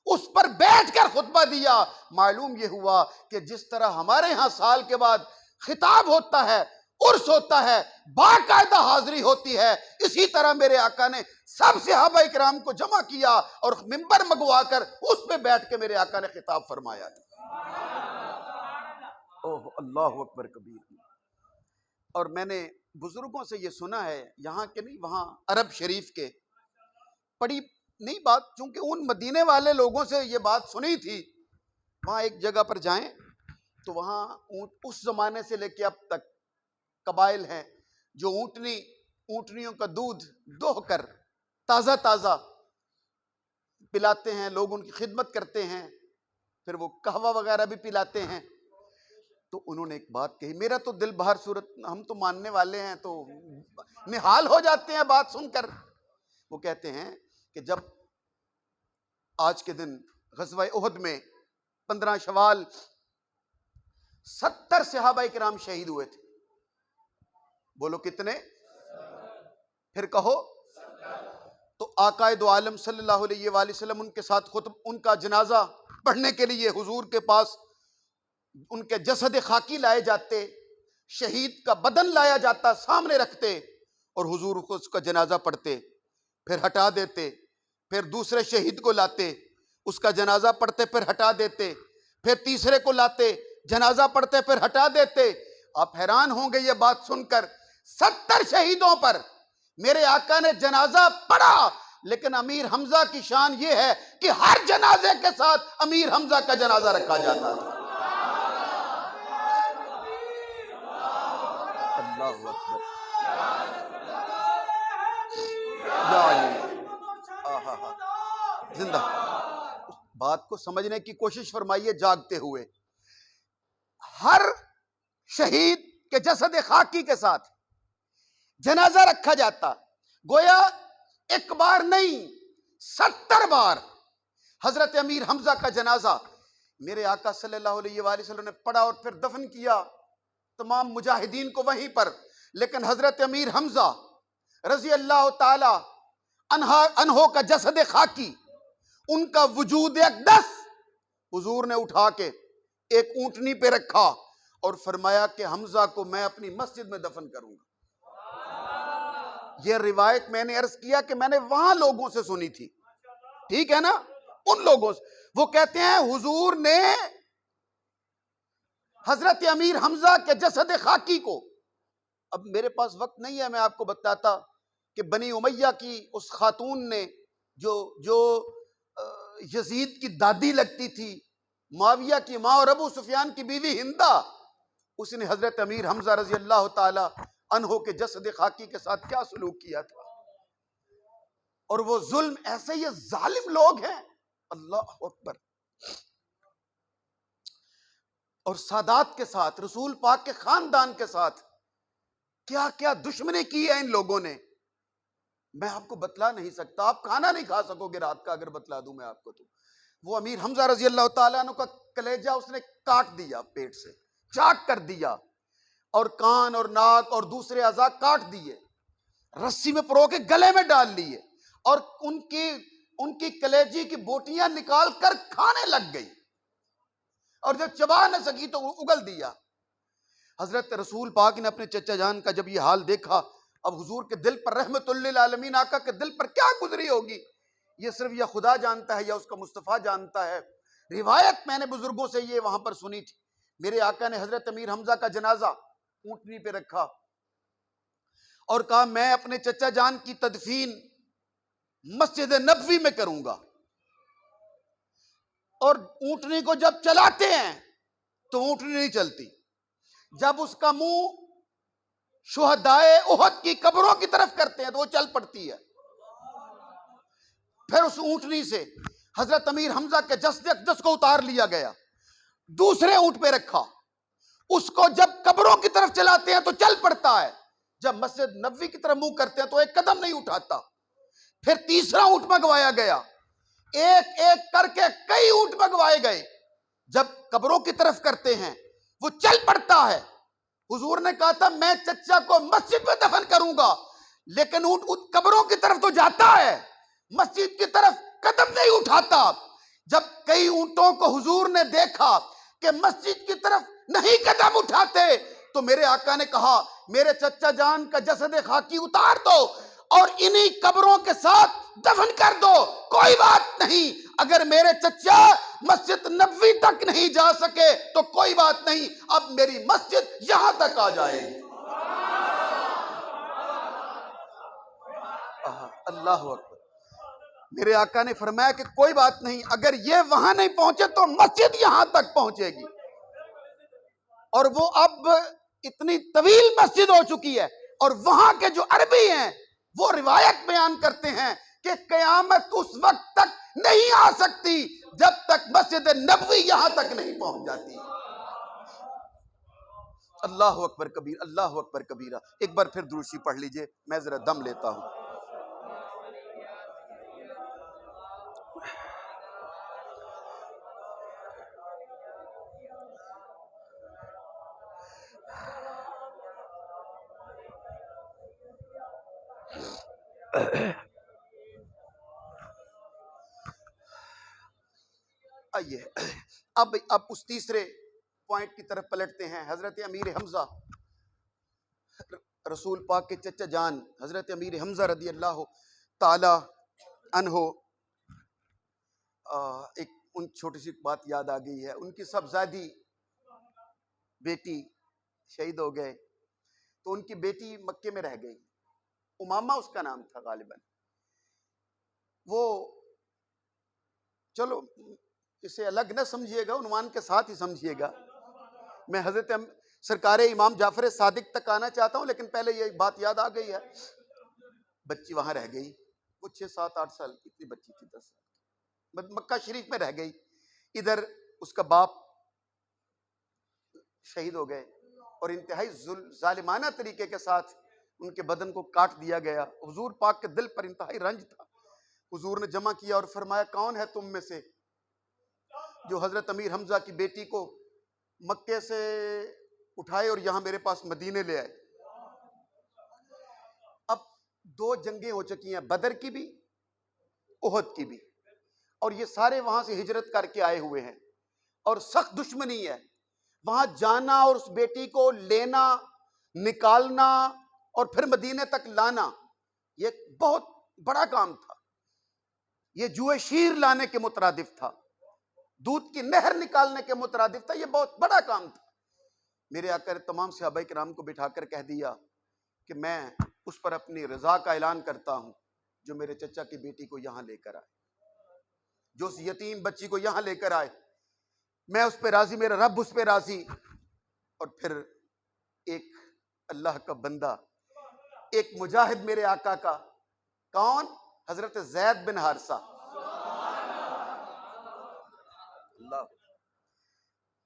उस पर बैठकर खुतबा दिया। मालूम यह हुआ कि जिस तरह हमारे यहां साल के बाद खिताब होता है, उर्स होता है, बाकायदा हाजिरी होती है, इसी तरह मेरे आका ने सब सहाबा इकराम को जमा किया और मिंबर मंगवा कर उस पे बैठ के मेरे आका ने खिताब फरमाया। ओह अल्लाह अकबर कबीर। और मैंने बुजुर्गों से ये सुना है, यहाँ के नहीं, वहाँ अरब शरीफ के, बड़ी नहीं बात, चूंकि उन मदीने वाले लोगों से ये बात सुनी थी, वहाँ एक जगह पर जाएं तो वहाँ उस जमाने से लेके अब तक कबाइल हैं जो ऊँटनियों का दूध दोह कर ताज़ा ताज़ा पिलाते हैं, लोग उनकी खिदमत करते हैं, फिर वो कहवा वगैरह भी पिलाते हैं। तो उन्होंने एक बात कही, मेरा तो दिल बाहर सूरत, हम तो मानने वाले हैं तो निहाल हो जाते हैं बात सुनकर। वो कहते हैं कि जब आज के दिन ग़ज़वा उहद में 15 शवाल 70 सहाबाए किराम शहीद हुए थे। बोलो कितने? फिर कहो। तो आकाए दो आलम सल्लल्लाहु अलैहि वसल्लम उनके साथ खुद उनका जनाजा पढ़ने के लिए हुजूर के पास उनके जसद खाकी लाए जाते, शहीद का बदन लाया जाता, सामने रखते और हुजूर को उसका जनाजा पढ़ते, फिर हटा देते, फिर दूसरे शहीद को लाते, उसका जनाजा पढ़ते, फिर हटा देते, फिर तीसरे को लाते, जनाजा पढ़ते, फिर हटा देते। आप हैरान होंगे ये बात सुनकर, 70 शहीदों पर मेरे आका ने जनाजा पढ़ा, लेकिन अमीर हमजा की शान ये है कि हर जनाजे के साथ अमीर हमजा का जनाजा रखा जाता था। अल्लाहु अकबर। जिंदा बात को समझने की कोशिश फरमाइए जागते हुए। हर शहीद के जसद खाकी के साथ जनाजा रखा जाता, गोया एक बार नहीं 70 बार हजरत अमीर हमजा का जनाजा मेरे आका सल्लल्लाहु अलैहि वसल्लम ने पढ़ा और फिर दफन किया तमाम मुजाहिदीन को वहीं पर। लेकिन हजरत अमीर हमजा रजी अल्लाह ताला अनहो का जसद खाकी, उनका वजूद अक़दस हुजूर ने उठा के एक ऊंटनी पे रखा और फरमाया कि हमजा को मैं अपनी मस्जिद में दफन करूंगा। यह रिवायत मैंने अर्ज किया कि मैंने वहां लोगों से सुनी थी, ठीक है ना, उन लोगों से। वो कहते हैं हुजूर ने हजरत अमीर हमजा के जसद खाकी को, अब मेरे पास वक्त नहीं है, मैं आपको बताता कि बनी उमैया की उस खातून ने जो जो यजीद की दादी लगती थी, मुआविया की माँ और अबू सुफियान की बीवी हिंदा, उसने हजरत अमीर हमजा रजी अल्लाह ताला अन्हो के जसद खाकी के साथ क्या सलूक किया था। और वो जुल्म, ऐसे ये जालिम लोग हैं, अल्लाह अकबर। और सादात के साथ, रसूल पाक के खानदान के साथ क्या क्या दुश्मनी की है इन लोगों ने, मैं आपको बतला नहीं सकता। आप खाना नहीं खा सकोगे रात का अगर बतला दूं मैं आपको। तो वो अमीर हमजा रजी अल्लाह ताला अन्हु का कलेजा उसने काट दिया, पेट से चाक कर दिया, और कान और नाक और दूसरे अज़ा काट दिए, रस्सी में परो के गले में डाल लिए, और उनकी कलेजी की बोटियां निकाल कर खाने लग गई, और जब चबा न सकी तो उगल दिया। हजरत रसूल पाक ने अपने चचा जान का जब ये हाल देखा, अब हुजूर के दिल पर, रहमतुल लिल आलमीन आका के दिल पर क्या गुजरी होगी, ये सिर्फ या खुदा जानता है या उसका मुस्तफ़ा जानता है। रिवायत मैंने बुजुर्गों से ये वहां पर सुनी थी। मेरे आका ने हजरत अमीर हमजा का जनाजा ऊंटनी पे रखा और कहा मैं अपने चचा जान की तदफीन मस्जिद नबवी में करूंगा। और ऊंटनी को जब चलाते हैं तो ऊंटनी नहीं चलती, जब उसका मुंह शुहदाए उहद की कब्रों की तरफ करते हैं तो वो चल पड़ती है। फिर उस ऊंटनी से हजरत अमीर हमजा के जस्द अक़दस को उतार लिया गया, दूसरे ऊंट पे रखा, उसको जब कब्रों की तरफ चलाते हैं तो चल पड़ता है, जब मस्जिद नबवी की तरफ मुंह करते हैं तो एक कदम नहीं उठाता। फिर तीसरा ऊंट मंगवाया गया, एक एक करके कई ऊंट मंगवाए गए, जब कब्रों की तरफ करते हैं वो चल पड़ता है। हुजूर ने कहा था मैं चचा को मस्जिद में दफन करूंगा, लेकिन ऊंट कब्रों की तरफ तो जाता है, मस्जिद की तरफ कदम नहीं उठाता। जब कई ऊंटों को हुजूर ने देखा कि मस्जिद की तरफ नहीं कदम उठाते, तो मेरे आका ने कहा मेरे चचा जान का जसद खाकी उतार दो और इन्हीं कब्रों के साथ दफन कर दो, कोई बात नहीं। अगर मेरे चचा मस्जिद नबवी तक नहीं जा सके तो कोई बात नहीं, अब मेरी मस्जिद यहां तक आ जाएगी। अल्लाह अकबर। मेरे आका ने फरमाया कि कोई बात नहीं, अगर ये वहां नहीं पहुंचे तो मस्जिद यहां तक पहुंचेगी। और वो अब इतनी तवील मस्जिद हो चुकी है, और वहां के जो अरबी हैं वो रिवायत बयान करते हैं कि कयामत उस वक्त तक नहीं आ सकती जब तक मस्जिद नबवी यहां तक नहीं पहुंच जाती। अल्लाह अकबर कबीर, अल्लाह अकबर कबीरा। एक बार फिर दुरूशी पढ़ लीजिए, मैं जरा दम लेता हूं। आइए अब उस तीसरे पॉइंट की तरफ पलटते हैं। हजरत अमीर हमजा, रसूल पाक के चचा जान हजरत अमीर हमजा रदी अल्लाह ताला अन्हो, एक उन छोटी सी बात याद आ गई है। उनकी सबजादी बेटी शहीद हो गए, तो उनकी बेटी मक्के में रह गई, उमामा उसका नाम था गालिबन। वो, चलो इसे अलग न समझिएगा, उन्वान के साथ ही समझिएगा। मैं हजरत सरकार इमाम जाफर सादिक तक आना चाहता हूं, लेकिन पहले ये बात याद आ गई है। बच्ची वहां रह गई, वो 6, 7, 8 साल की, इतनी बच्ची थी, 10 साल, मक्का शरीफ में रह गई। इधर उसका बाप शहीद हो गए और इंतहाई जालिमाना तरीके के साथ उनके बदन को काट दिया गया। हुजूर पाक के दिल पर इंतहाई रंज था। हुजूर ने जमा किया और फरमाया कौन है तुम में से जो हजरत अमीर हमजा की बेटी को मक्के से उठाए और यहां मेरे पास मदीने ले आए। अब 2 जंगें हो चुकी हैं, बदर की भी उहद की भी। और ये सारे वहां से हिजरत करके आए हुए हैं और सख्त दुश्मनी है। वहां जाना और उस बेटी को लेना, निकालना और फिर मदीने तक लाना, ये बहुत बड़ा काम था। ये जुए शीर लाने के मुतरादिफ था, दूध की नहर निकालने के मुतरादिफ था। ये बहुत बड़ा काम था। मेरे आका ने तमाम सहाबा किराम को बिठाकर कह दिया कि मैं उस पर अपनी रजा का ऐलान करता हूं जो मेरे चचा की बेटी को यहां लेकर आए, जो उस यतीम बच्ची को यहां लेकर आए। मैं उस पर राजी, मेरा रब उस पर राजी। और फिर एक अल्लाह का बंदा, एक मुजाहिद मेरे आका का, कौन? हजरत जैद बिन हारिसा। अल्लाह।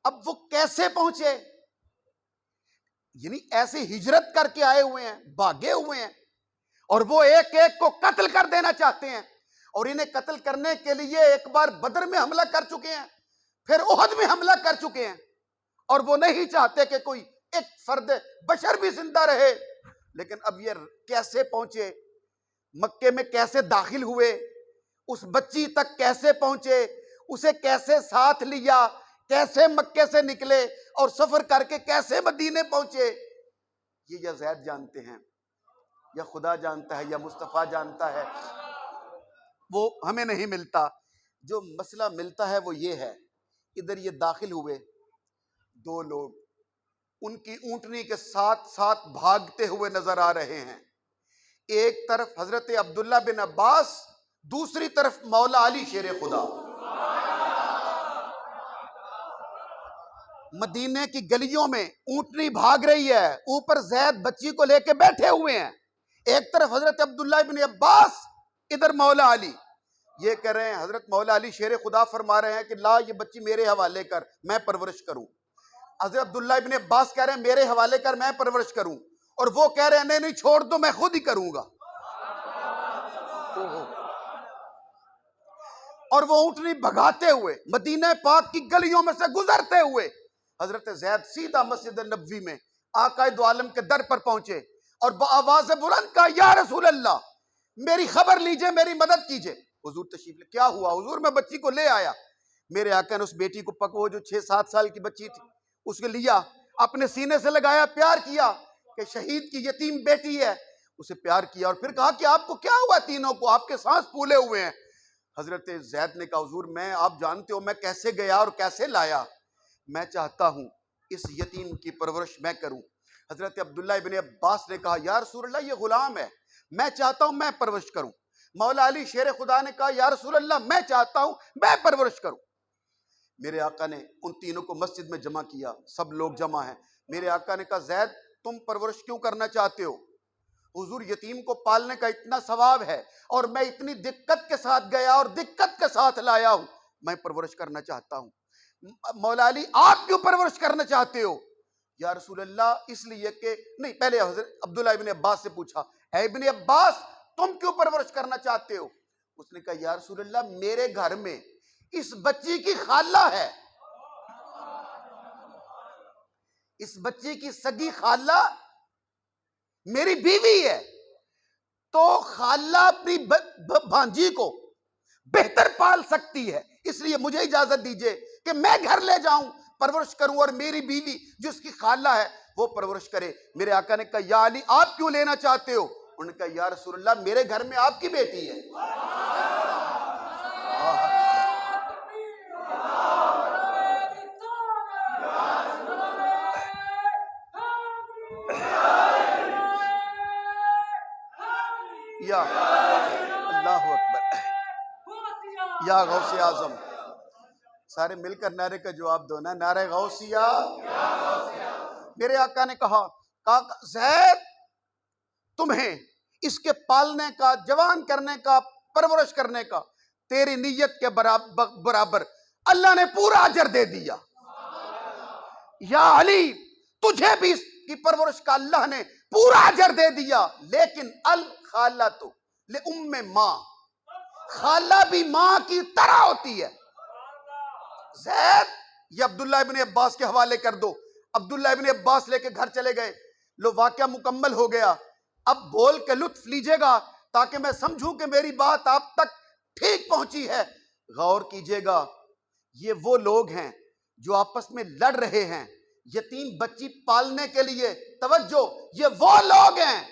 अब वो कैसे पहुंचे? यानी ऐसे हिजरत करके आए हुए हैं, भागे हुए हैं, और वो एक एक को कत्ल कर देना चाहते हैं। और इन्हें कत्ल करने के लिए एक बार बदर में हमला कर चुके हैं, फिर उहद में हमला कर चुके हैं, और वो नहीं चाहते कि कोई एक फर्द बशर भी जिंदा रहे। लेकिन अब ये कैसे पहुंचे, मक्के में कैसे दाखिल हुए, उस बच्ची तक कैसे पहुंचे, उसे कैसे साथ लिया, कैसे मक्के से निकले और सफर करके कैसे मदीने पहुंचे, ये या ज़ैद जानते हैं, या खुदा जानता है, या मुस्तफ़ा जानता है। वो हमें नहीं मिलता। जो मसला मिलता है वो ये है, इधर ये दाखिल हुए दो लोग, उनकी ऊंटनी के साथ साथ भागते हुए नजर आ रहे हैं। एक तरफ हजरत अब्दुल्ला बिन अब्बास, दूसरी तरफ मौला अली शेर खुदा। मदीने की गलियों में ऊंटनी भाग रही है, ऊपर ज़ैद बच्ची को लेके बैठे हुए हैं। एक तरफ हजरत अब्दुल्ला बिन अब्बास, इधर मौला अली। ये कह रहे हैं, हजरत मौला अली शेर खुदा फरमा रहे हैं कि ला ये बच्ची मेरे हवाले कर, मैं परवरिश करूं। हजरत अब्दुल्ला बिन अब्बास कह रहे हैं मेरे हवाले कर, मैं परवरिश करूं। और वो कह रहे हैं नहीं नहीं छोड़ दो, मैं खुद ही करूंगा। और वो ऊंटनी भगाते हुए मदीना पाक की गलियों में से गुजरते हुए हजरत ज़ैद सीधा मस्जिद नबवी में आका दो आलम के दर पर पहुंचे और आवाज बुलंद कहा, या रसूल अल्लाह, मेरी खबर लीजिए, मेरी मदद कीजिए। हुजूर तशरीफ ले। क्या हुआ? हुजूर मैं बच्ची को ले आया। मेरे आका ने उस बेटी को वो जो 6-7 साल की बच्ची थी उसके लिया, अपने सीने से लगाया, प्यार किया कि शहीद की यतीम बेटी है, उसे प्यार किया। और फिर कहा कि आपको क्या हुआ, तीनों को आपके सांस फूले हुए हैं। हजरत ज़ैद ने कहा, हुजूर मैं, आप जानते हो मैं कैसे गया और कैसे लाया, मैं चाहता हूं इस यतीम की परवरिश मैं करूं। हजरत अब्दुल्ला इब्ने अब्बास ने कहा, या रसूल अल्लाह ये गुलाम है, मैं चाहता हूं मैं परवरिश करूं। मौला अली शेर खुदा ने कहा, या रसूल अल्लाह मैं चाहता हूं मैं परवरिश करूं। मेरे आका ने उन तीनों को मस्जिद में जमा किया, सब लोग जमा हैं। मेरे आका ने कहा, ज़ैद तुम परवरिश क्यों करना चाहते हो? हुजूर यतीम को पालने का इतना सवाब है और मैं इतनी दिक्कत के साथ गया और दिक्कत के साथ लाया हूं, मैं परवरिश करना चाहता हूं। मौला अली आप क्यों परवरिश करना चाहते हो? या रसूल अल्लाह इसलिए कि नहीं, पहले हज़रत अब्दुल्ला इब्ने अब्बास से पूछा, ऐ इब्ने अब्बास तुम क्यों परवरिश करना चाहते हो? उसने कहा, या रसूल अल्लाह मेरे घर में इस बच्ची की खाला है, इस बच्ची की सगी खाला मेरी बीवी है, तो खाला अपनी भांजी को बेहतर पाल सकती है, इसलिए मुझे इजाजत दीजिए कि मैं घर ले जाऊं, परवरिश करूं और मेरी बीवी जिसकी खाला है वो परवरिश करे। मेरे आका ने कहा, या अली आप क्यों लेना चाहते हो? उन्होंने कहा, या रसूलल्लाह मेरे घर में आपकी बेटी है। या अल्लाह अकबर, या गौसे आजम। सारे मिलकर नारे का जवाब दो ना, नारे गौसिया। मेरे आका ने कहा, ज़ैद तुम्हें इसके पालने का, जवान करने का, परवरिश करने का तेरी नीयत के बराबर अल्लाह ने पूरा अजर दे दिया। या अली तुझे भी इसकी परवरिश का अल्लाह ने पूरा अजर दे दिया। लेकिन अल खाला तो ले उम्मे माँ, खाला भी माँ की तरह होती है। ज़ैद ये अब्दुल्ला इब्ने अब्बास के हवाले कर दो। अब्दुल्ला इब्ने अब्बास लेके घर चले गए। लो वाक़या मुकम्मल हो गया। अब बोल के लुत्फ लीजिएगा ताकि मैं समझूं कि मेरी बात आप तक ठीक पहुंची है। गौर कीजिएगा, ये वो लोग हैं जो आपस में लड़ रहे हैं यतीम बच्ची पालने के लिए। तवज्जो, ये वो लोग हैं,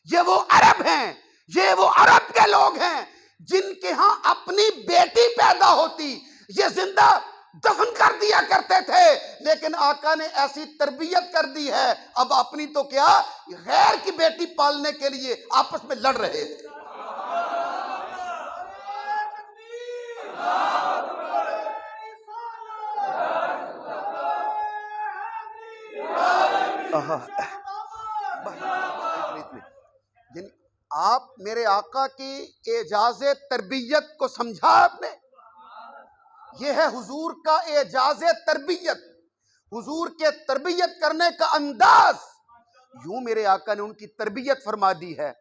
ये वो अरब हैं, ये वो अरब के लोग हैं जिनके यहां अपनी बेटी पैदा होती ये जिंदा दफन कर दिया करते थे, लेकिन आका ने ऐसी तरबियत कर दी है, अब अपनी तो क्या गैर की बेटी पालने के लिए आपस में लड़ रहे थे। आप मेरे आका की एजाज़े तरबियत को समझा आपने? यह है हुजूर का एजाज़े तरबियत, हुजूर के तरबियत करने का अंदाज। यूं मेरे आका ने उनकी तरबियत फरमा दी है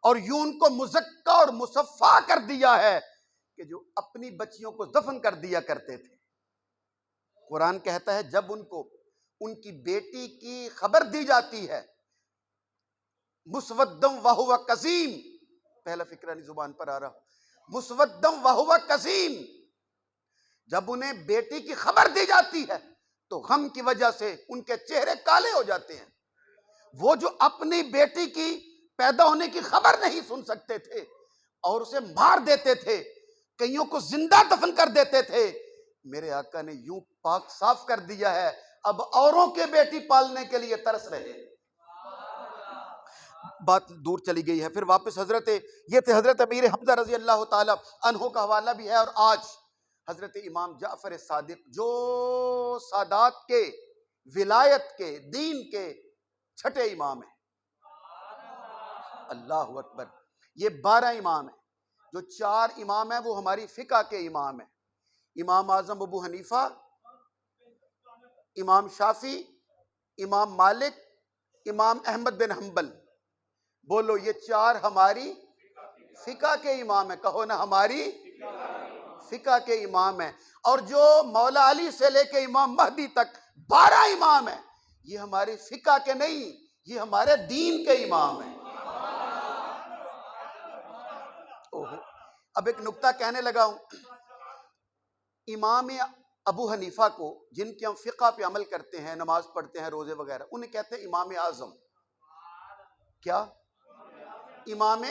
और यूं उनको मुज़क्का और मुसफ़ा कर दिया है कि जो अपनी बच्चियों को दफन कर दिया करते थे। कुरान कहता है जब उनको उनकी बेटी की खबर दी जाती है, मुसवद्दम वहुव कसीम, पहला फिक्रा नहीं जुबान पर आ रहा, मुसवद्दम वहुव कसीम, जब उन्हें बेटी की खबर दी जाती है तो गम की वजह से उनके चेहरे काले हो जाते हैं। वो जो अपनी बेटी की पैदा होने की खबर नहीं सुन सकते थे और उसे मार देते थे, कईयों को जिंदा दफन कर देते थे, मेरे आका ने यूं पाक साफ कर दिया है, अब औरों के बेटी पालने के लिए तरस रहे। बात दूर चली गई है, फिर वापस ये थे हजरत अमीर हमजा रजी अल्लाह ताला अन्हो का हवाला भी है। और आज हजरत इमाम जाफर सादिक जो सादात के विलायत के दीन के छठे इमाम है, अल्लाह अकबर। ये 12 इमाम है, जो 4 इमाम है वो हमारी फिका के इमाम है, इमाम आजम अबू हनीफा, इमाम शाफी, इमाम मालिक, इमाम अहमद बिन हम्बल। बोलो, ये 4 हमारी फिका के इमाम है, कहो ना हमारी फिका के इमाम है। और जो मौला अली से लेके इमाम महदी तक 12 इमाम है, ये हमारे फिका के नहीं, ये हमारे दीन के इमाम है। ओहो, अब एक नुक्ता कहने लगा हूं। इमाम अबू हनीफा को, जिनके हम फिका पे अमल करते हैं, नमाज पढ़ते हैं, रोजे वगैरह, उन्हें कहते हैं इमाम आजम। क्या? इमाम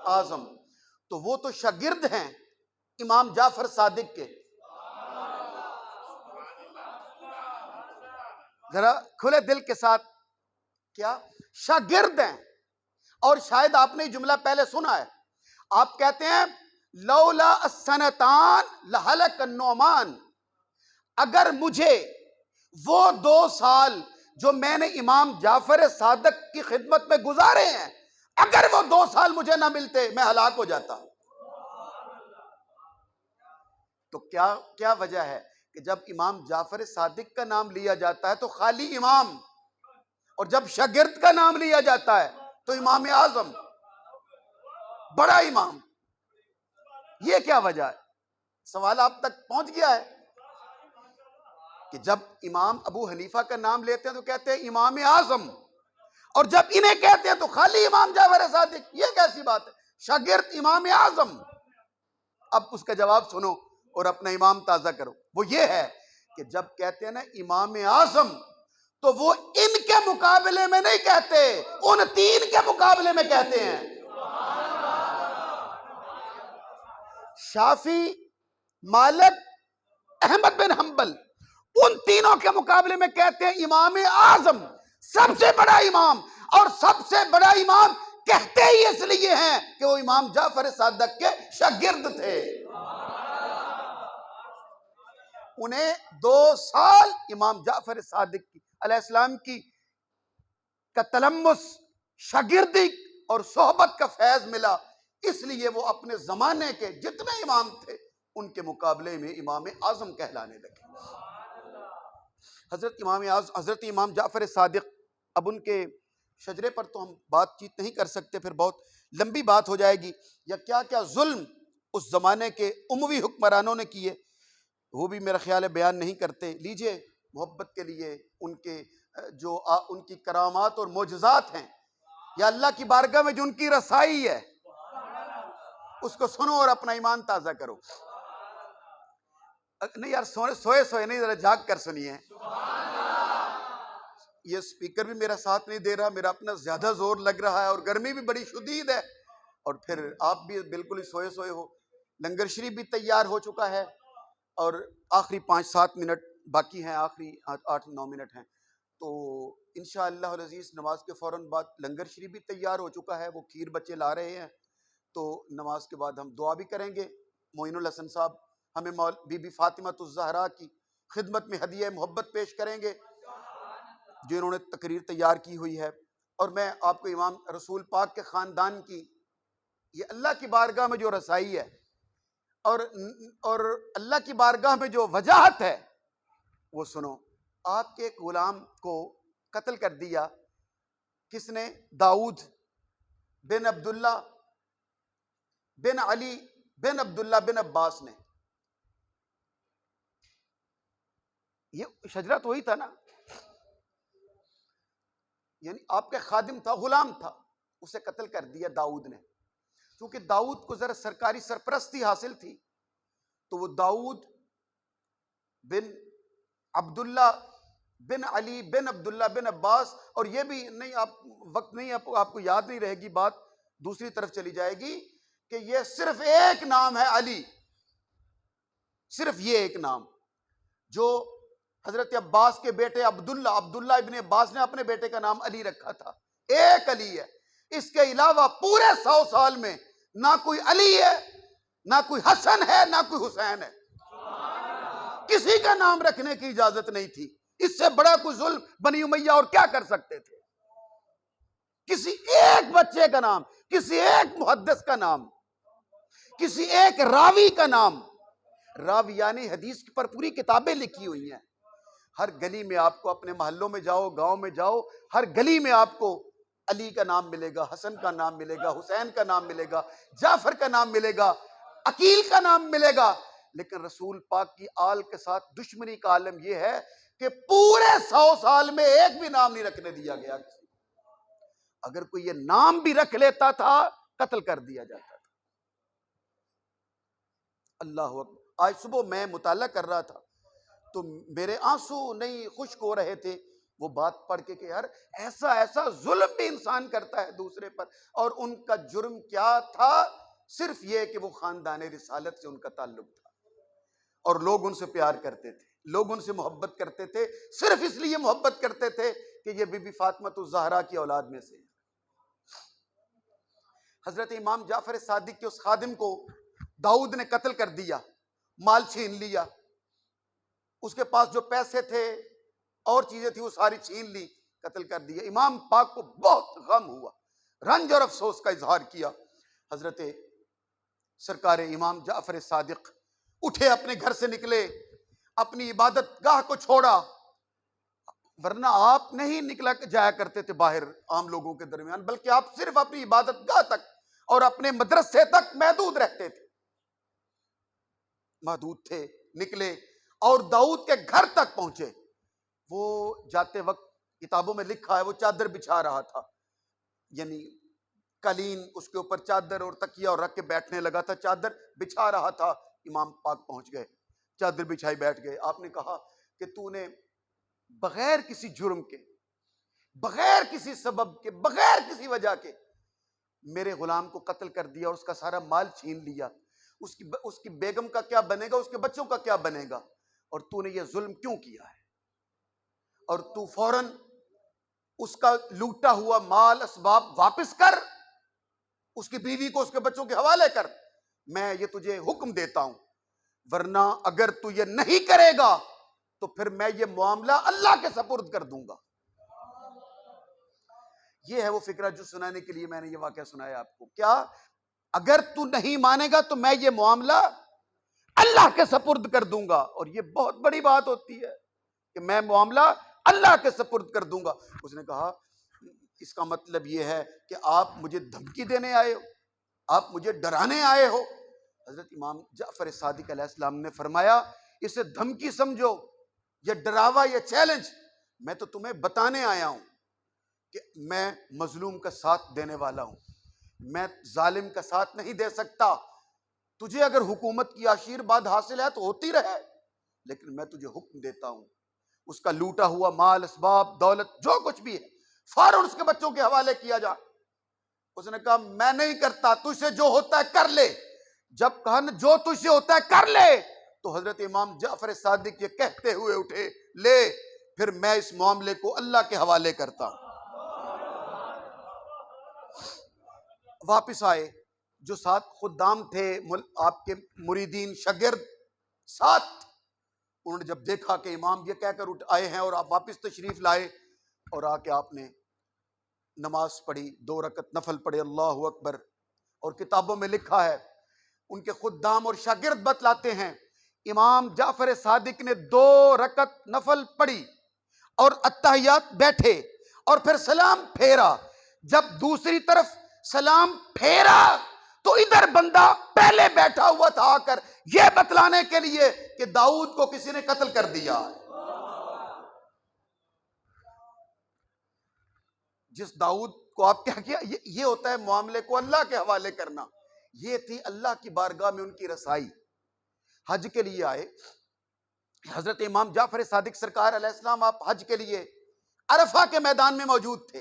आजम। तो वो तो शागिर्द हैं इमाम जाफर सादिक के। जरा खुले दिल के साथ, क्या शागिर्द हैं? और शायद आपने जुमला पहले सुना है, आप कहते हैं लौला सनतान लहलक नौमान, अगर मुझे वो 2 साल जो मैंने इमाम जाफर सादिक की खिदमत में गुजारे हैं, अगर वो 2 साल मुझे ना मिलते मैं हलाक हो जाता। तो क्या क्या वजह है कि जब इमाम जाफर सादिक का नाम लिया जाता है तो खाली इमाम, और जब शागिर्द का नाम लिया जाता है तो इमाम आजम, बड़ा इमाम। ये क्या वजह है? सवाल आप तक पहुंच गया है कि जब इमाम अबू हनीफा का नाम लेते हैं तो कहते हैं इमाम आजम, और जब इन्हें कहते हैं तो खाली इमाम जाफर सादिक। ये कैसी बात है? शागिर्द इमाम आजम। अब उसका जवाब सुनो और अपना इमाम ताजा करो। वो ये है कि जब कहते हैं ना इमाम आजम, तो वो इनके मुकाबले में नहीं कहते, उन 3 के मुकाबले में कहते हैं। शाफी, मालिक, अहमद बिन हम्बल, उन तीनों के मुकाबले में कहते हैं इमाम आजम, सबसे बड़ा इमाम। और सबसे बड़ा इमाम कहते ही इसलिए हैं कि वो इमाम जाफर सादिक के शागिर्द थे। उन्हें 2 साल इमाम जाफर सादिक अलैहिस्सलाम की का तलम्मुस, शागिर्दी और सोहबत का फैज मिला, इसलिए वो अपने जमाने के जितने इमाम थे उनके मुकाबले में इमाम आजम कहलाने लगे। हजरत इमाम जाफर सादिक, अब उनके शजरे पर तो हम बातचीत नहीं कर सकते, फिर बहुत लंबी बात हो जाएगी, या क्या क्या जुल्म उस जमाने के उमवी हुक्मरानों ने किए वो भी मेरा ख्याल है बयान नहीं करते। लीजिए, मोहब्बत के लिए उनके जो उनकी करामात और मोजज़ात हैं, या अल्लाह की बारगाह में जो उनकी रसाई है, उसको सुनो और अपना ईमान ताज़ा करो। नहीं यार, सोए सोए सोए नहीं, जरा जाग कर सुनिए। ये स्पीकर भी मेरा साथ नहीं दे रहा, मेरा अपना ज्यादा जोर लग रहा है और गर्मी भी बड़ी शुदीद है, और फिर आप भी बिल्कुल ही सोए सोए हो। लंगर शरीफ भी तैयार हो चुका है और आखिरी 5-7 मिनट बाकी हैं, आखिरी 8-9 मिनट हैं। तो इंशाअल्लाह अज़ीज़ नमाज के फ़ौरन बाद लंगर शरीफ भी तैयार हो चुका है, वो खीर बच्चे ला रहे हैं। तो नमाज के बाद हम दुआ भी करेंगे। मोइनुल हसन साहब हमें बीबी फातिमा ज़हरा की खिदमत में हदिया मोहब्बत पेश करेंगे जो इन्होंने तकरीर तैयार की हुई है। और मैं आपको इमाम रसूल पाक के ख़ानदान की ये अल्लाह की बारगाह में जो रसाई है और अल्लाह की बारगाह में जो वजाहत है वो सुनो। आपके एक गुलाम को कत्ल कर दिया किसने? दाऊद बिन अब्दुल्ला बिन अली बिन अब्दुल्ला बिन अब्बास ने। ये शजरा तो वही था ना, यानी आपके खादिम था, गुलाम था, उसे कत्ल कर दिया दाऊद ने। क्योंकि दाऊद को जरा सरकारी सरपरस्ती हासिल थी, तो वो दाऊद बिन अब्दुल्ला बिन अली बिन अब्दुल्ला बिन अब्बास, और ये भी नहीं, आप वक्त नहीं, आपको याद नहीं रहेगी, बात दूसरी तरफ चली जाएगी कि ये सिर्फ एक नाम है अली, सिर्फ ये एक नाम जो हजरत अब्बास के बेटे अब्दुल्ला इब्ने अब्बास ने अपने बेटे का नाम अली रखा था, एक अली है। इसके अलावा पूरे 100 साल में ना कोई अली है, ना कोई हसन है, ना कोई हुसैन है। किसी का नाम रखने की इजाजत नहीं थी। इससे बड़ा कोई जुल्म बनी उमैया और क्या कर सकते थे? किसी एक बच्चे का नाम, किसी एक मुहद्दिस का नाम, किसी एक रावी का नाम। रावी यानी हदीस पर पूरी किताबें लिखी हुई हैं। हर गली में आपको, अपने मोहल्लों में जाओ, गांव में जाओ, हर गली में आपको अली का नाम मिलेगा, हसन का नाम मिलेगा, हुसैन का नाम मिलेगा, जाफर का नाम मिलेगा, अकील का नाम मिलेगा। लेकिन रसूल पाक की आल के साथ दुश्मनी का आलम यह है कि पूरे 100 साल में एक भी नाम नहीं रखने दिया गया। अगर कोई ये नाम भी रख लेता था, कत्ल कर दिया जाता था। अल्लाह अकबर। आज सुबह मैं मुताला कर रहा था तो मेरे आंसू नहीं खुश्क हो रहे थे वो बात पढ़ के कि यार ऐसा ऐसा जुल्म भी इंसान करता है दूसरे पर। और उनका जुर्म क्या था? सिर्फ ये कि वो खानदान रिसालत से उनका ताल्लुक था और लोग उनसे प्यार करते थे, लोग उनसे मोहब्बत करते थे। सिर्फ इसलिए मोहब्बत करते थे कि ये बीबी फातिमा ज़हरा की औलाद में से। हजरत इमाम जाफर सादिक के उस खादिम को दाऊद ने कत्ल कर दिया, माल छीन लिया, उसके पास जो पैसे थे और चीजें थी वो सारी छीन ली, कत्ल कर दिया। इमाम पाक को बहुत गम हुआ, रंज और अफसोस का इजहार किया। हजरत सरकार इमाम जाफर सादिक उठे, अपने घर से निकले, अपनी इबादत गाह को छोड़ा, वरना आप नहीं निकला जाया करते थे बाहर आम लोगों के दरमियान, बल्कि आप सिर्फ अपनी इबादत गाह तक और अपने मदरसे तक महदूद रहते थे, महदूद थे। निकले और दाऊद के घर तक पहुंचे। वो जाते वक्त किताबों में लिखा है वो चादर बिछा रहा था, यानी कालीन, उसके ऊपर चादर और तकिया और रख के बैठने लगा था, चादर बिछा रहा था। इमाम पाक पहुंच गए, चादर बिछाई बैठ गए। आपने कहा कि तूने बगैर किसी जुर्म के, बगैर किसी सबब के, बगैर किसी वजह के मेरे गुलाम को कत्ल कर दिया और उसका सारा माल छीन लिया। उसकी बेगम का क्या बनेगा, उसके बच्चों का क्या बनेगा? और तूने ये जुल्म क्यों किया है? और तू फौरन उसका लूटा हुआ माल असबाब वापस कर, उसकी बीवी को उसके बच्चों के हवाले कर, मैं ये तुझे हुक्म देता हूं। वरना अगर तू ये नहीं करेगा तो फिर मैं ये मामला अल्लाह के सपुर्द कर दूंगा। ये है वो फिक्रा जो सुनाने के लिए मैंने ये वाकया सुनाया आपको। क्या? अगर तू नहीं मानेगा तो मैं ये मामला अल्लाह के सपुर्द कर दूंगा। और ये बहुत बड़ी बात होती है कि मैं मामला अल्लाह के सपुर्द कर दूंगा। उसने कहा इसका मतलब ये है कि आप मुझे धमकी देने आए हो, आप मुझे डराने आए हो। हजरत इमाम जाफर सादिक अलैहिस्सलाम ने फरमाया इसे धमकी समझो, ये डरावा, ये चैलेंज, मैं तो तुम्हें बताने आया हूं कि मैं मजलूम का साथ देने वाला हूं, मैं जालिम का साथ नहीं दे सकता। तुझे अगर हुकूमत की आशीर्वाद हासिल है तो होती रहे, लेकिन मैं तुझे हुक्म देता हूं, उसका लूटा हुआ माल, असबाब, दौलत, जो कुछ भी है, फौरन उसके बच्चों के हवाले किया जा। उसने कहा मैं नहीं करता, तुझसे जो होता है कर ले। जब कहा ना जो तुझसे होता है कर ले, तो हजरत इमाम जाफर सादिक ये कहते हुए उठे, ले फिर मैं इस मामले को अल्लाह के हवाले करता। वापिस आए, जो साथ खुदाम थे आपके मुरीदीन शागिर्द साथ, उन्होंने जब देखा कि इमाम ये कहकर उठ आए हैं और आप वापस तशरीफ लाए, और आके आपने नमाज पढ़ी, 2 रकत नफल पढ़े, अल्लाह अकबर। और किताबों में लिखा है, उनके खुदाम और शागिर्द बतलाते हैं, इमाम जाफर सादिक ने 2 रकत नफल पढ़ी और अत्तहियात बैठे और फिर सलाम फेरा। जब दूसरी तरफ सलाम फेरा तो इधर बंदा पहले बैठा हुआ था आकर यह बतलाने के लिए कि दाऊद को किसी ने कत्ल कर दिया। जिस दाऊद को आप क्या किया, ये होता है मामले को अल्लाह के हवाले करना। ये थी अल्लाह की बारगाह में उनकी रसाई। हज के लिए आए हजरत इमाम जाफर सादिक सरकार अलैहिस्सलाम, आप हज के लिए अरफा के मैदान में मौजूद थे।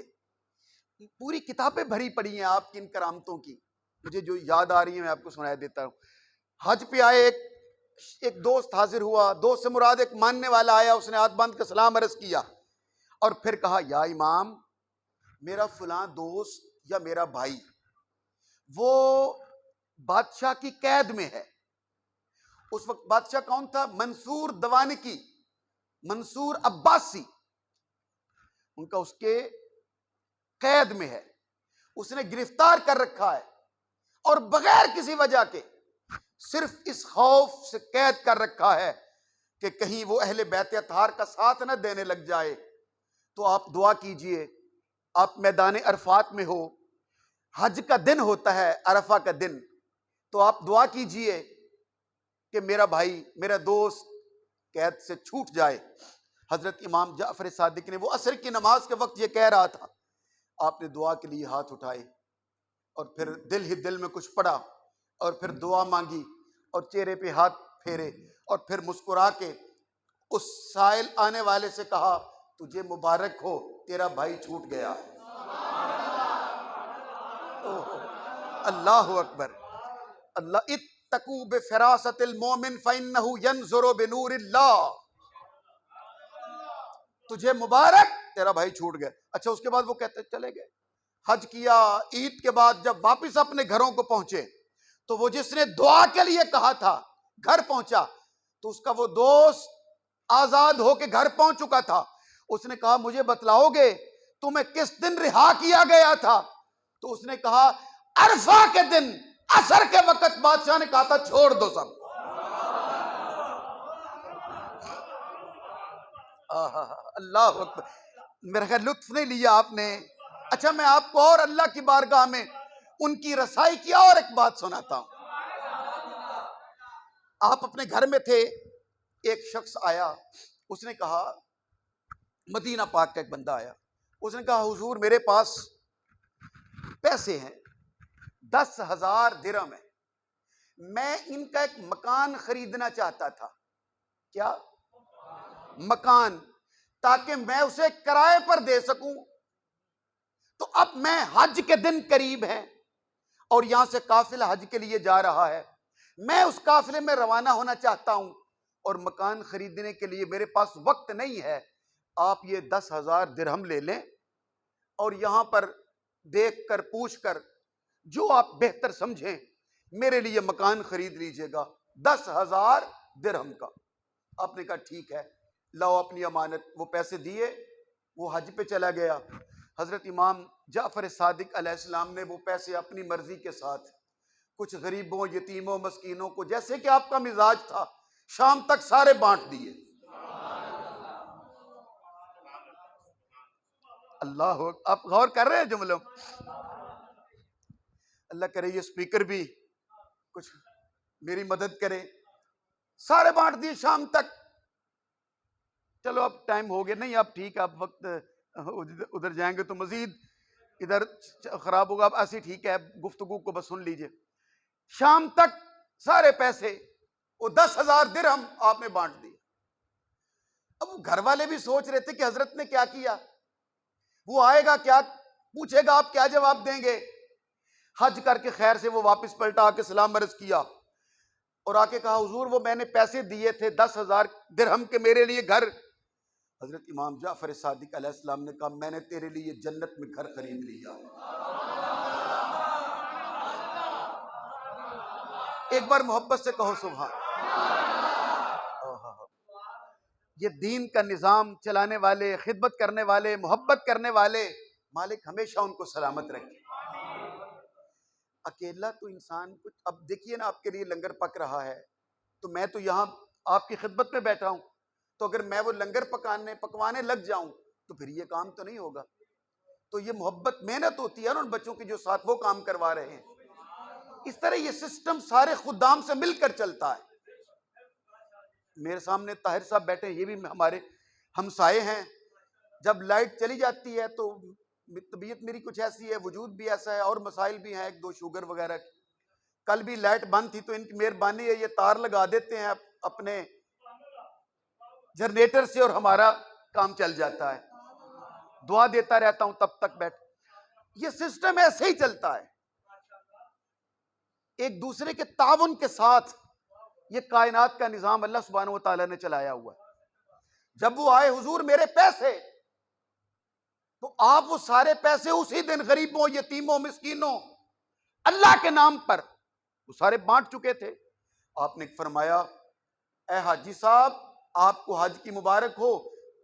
पूरी किताबें भरी पड़ी हैं आपकी इन करामतों की, मुझे जो याद आ रही है मैं आपको सुनाया देता हूं। हज पे आए, एक दोस्त हाजिर हुआ, दोस्त से मुराद एक मानने वाला आया, उसने हाथ बांध कर सलाम अर्ज किया और फिर कहा, या इमाम, मेरा फलां दोस्त या मेरा भाई वो बादशाह की कैद में है। उस वक्त बादशाह कौन था? मंसूर दवानिकी, मंसूर अब्बासी, उनका उसके कैद में है, उसने गिरफ्तार कर रखा है और बगैर किसी वजह के सिर्फ इस खौफ से कैद कर रखा है कि कहीं वो अहले बैत अतहार का साथ न देने लग जाए। तो आप दुआ कीजिए, आप मैदान अरफात में हो, हज का दिन होता है, अरफा का दिन, तो आप दुआ कीजिए कि मेरा भाई, मेरा दोस्त कैद से छूट जाए। हजरत इमाम जाफर सादिक ने वो असर की नमाज के वक्त ये कह रहा था, आपने दुआ के लिए हाथ उठाए और फिर दिल ही दिल में कुछ पढ़ा और फिर दुआ मांगी और चेहरे पे हाथ फेरे और फिर मुस्कुरा के उस साइल आने वाले से कहा, तुझे मुबारक हो, तेरा भाई छूट गया। अल्लाह अकबर। अल्लाह इत्तकू बिफिरासतिल मोमिन फइन्नहु यंजुरु बिनूरिल्लाह, तुझे मुबारक, तेरा भाई छूट गया। अच्छा, उसके बाद वो कहते चले गए। हज किया, ईद के बाद जब वापस अपने घरों को पहुंचे तो वो जिसने दुआ के लिए कहा था घर पहुंचा, तो उसका वो दोस्त आजाद होके घर पहुंच चुका था। उसने कहा, मुझे बतलाओगे तुम्हें किस दिन रिहा किया गया था? तो उसने कहा, अरफा के दिन असर के वक्त बादशाह ने कहा था छोड़ दो सब। अल्लाह अकबर। मेरा ख्याल लुत्फ नहीं लिया आपने। अच्छा, मैं आपको और अल्लाह की बारगाह में उनकी रसाई की और एक बात सुनाता हूं। आप अपने घर में थे, एक शख्स आया, उसने कहा, मदीना पाक का एक बंदा आया, उसने कहा, हुजूर मेरे पास पैसे हैं, 10,000 दिरहम है, मैं इनका एक मकान खरीदना चाहता था। क्या? मकान, ताकि मैं उसे किराए पर दे सकूं। तो अब मैं, हज के दिन करीब है और यहां से काफिला हज के लिए जा रहा है, मैं उस काफिले में रवाना होना चाहता हूं और मकान खरीदने के लिए मेरे पास वक्त नहीं है। आप ये 10,000 दिरहम ले लें और यहां पर देख कर पूछ कर जो आप बेहतर समझें मेरे लिए मकान खरीद लीजिएगा, 10,000 दिरहम का। आपने कहा ठीक है, लाओ अपनी अमानत। वो पैसे दिए, वो हज पे चला गया। हजरत इमाम जाफर सादिक अलैहिस्सलाम ने वो पैसे अपनी मर्जी के साथ कुछ गरीबों, यतीमों, मस्कीनों को, जैसे कि आपका मिजाज था, शाम तक सारे बांट दिए। अल्लाह, आप गौर कर रहे हैं जुमलों? अल्लाह करे ये स्पीकर भी कुछ मेरी मदद करे। सारे बांट दिए शाम तक। चलो अब टाइम हो गया, नहीं अब ठीक है, अब वक्त उधर जाएंगे तो मजीद इधर खराब होगा। अब ऐसे ठीक है, गुफ्तगू को बस सुन लीजिए। शाम तक सारे पैसे, वो 10,000 दिरहम आपने बांट दिए। अब घर वाले भी सोच रहे थे कि हजरत ने क्या किया, वो आएगा क्या पूछेगा, आप क्या जवाब देंगे। हज करके खैर से वो वापस पलटा आके सलाम अर्ज किया और आके कहा हुजूर वो मैंने पैसे दिए थे 10,000 दिरहम के मेरे लिए घर। हजरत इमाम जाफर सादिक अलैहिस्सलाम ने कहा मैंने तेरे लिए जन्नत में घर खरीद लिया। एक बार मोहब्बत से कहो सुभान। ये दीन का निजाम चलाने वाले, खिदमत करने वाले, मोहब्बत करने वाले, मालिक हमेशा उनको सलामत रखे। अकेला तो इंसान कुछ, अब देखिए ना आपके लिए लंगर पक रहा है तो मैं तो यहाँ आपकी खिदमत में बैठा हूं, तो अगर मैं वो लंगर पकवाने लग जाऊं तो फिर ये काम तो नहीं होगा। तो ये मोहब्बत मेहनत होती है ना उन बच्चों के जो साथ वो काम करवा रहे हैं। इस तरह ये सिस्टम सारे खुदाम से मिलकर चलता है। मेरे सामने ताहिर साहब बैठे हैं, ये भी हमारे हमसाए हैं। जब लाइट चली जाती है तो तबीयत मेरी कुछ ऐसी है, वजूद भी ऐसा है और मसाइल भी हैं, एक दो शुगर वगैरह। कल भी लाइट बंद थी तो इनकी मेहरबानी है, ये तार लगा देते हैं अपने जनरेटर से और हमारा काम चल जाता है। दुआ देता रहता हूं तब तक बैठ। ये सिस्टम ऐसे ही चलता है, एक दूसरे के ताउन के साथ ये कायनात का निजाम अल्लाह सुब्हानहू व तआला ने चलाया हुआ है। जब वो आए हुजूर मेरे पैसे, तो आप वो सारे पैसे उसी दिन गरीबों, यतीमों, मिस्कीनों, अल्लाह के नाम पर वो सारे बांट चुके थे। आपने फरमाया ए हाजी साहब आपको हज की मुबारक हो,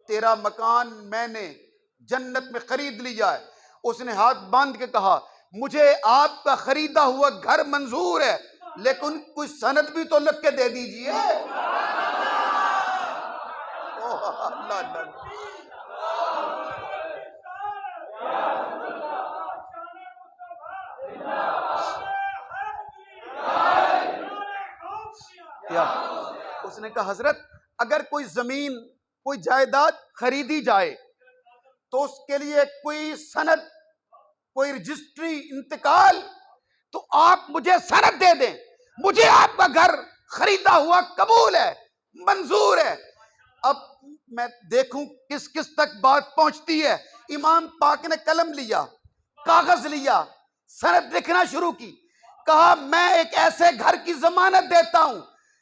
तेरा मकान मैंने जन्नत में खरीद लिया है। उसने हाथ बांध के कहा मुझे आपका खरीदा हुआ घर मंजूर है, लेकिन कुछ सनद भी तो लिख के दे दीजिए। उसने कहा हजरत अगर कोई जमीन, कोई जायदाद खरीदी जाए तो उसके लिए कोई सनद, कोई रजिस्ट्री, इंतकाल, तो आप मुझे सनद दे दें, मुझे आपका घर खरीदा हुआ कबूल है, मंजूर है। अब मैं देखूं किस किस तक बात पहुंचती है। इमाम पाक ने कलम लिया, कागज लिया, सनद लिखना शुरू की। कहा मैं एक ऐसे घर की जमानत देता हूं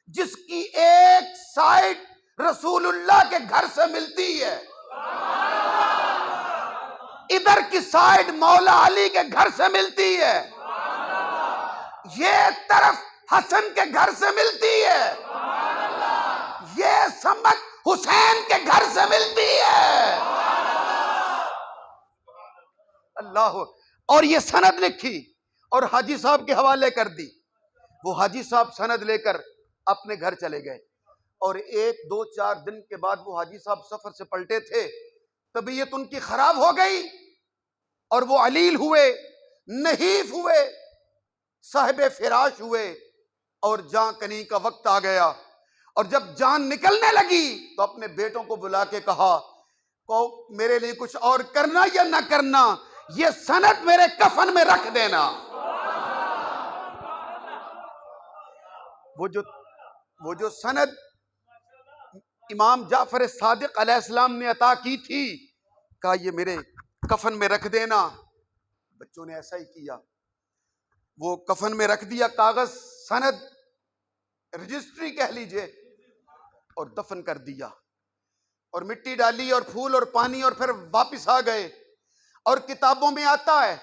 जिसकी एक साइड रसूलुल्लाह के घर से मिलती है, इधर की साइड मौला अली के घर से मिलती है, ये तरफ हसन के घर से मिलती है, ये समत हुसैन के घर से मिलती है। अल्लाह। और ये सनद लिखी और हाजी साहब के हवाले कर दी। वो हाजी साहब सनद लेकर अपने घर चले गए और 1-2-4 दिन के बाद वो हाजी साहब सफर से पलटे थे, तबीयत उनकी खराब हो गई और वो अलील हुए, नहीफ हुए, साहिब फिराश हुए और जान कनी का वक्त आ गया। और जब जान निकलने लगी तो अपने बेटों को बुला के कहा को मेरे लिए कुछ और करना या ना करना, ये सनद मेरे कफन में रख देना। वो जो सनद इमाम जाफर सादिक अलैहिस्सलाम ने अता की थी, कहा ये मेरे कफन में रख देना। बच्चों ने ऐसा ही किया, वो कफन में रख दिया, कागज, सनद, रजिस्ट्री कह लीजिए, और दफन कर दिया और मिट्टी डाली और फूल और पानी और फिर वापस आ गए। और किताबों में आता है,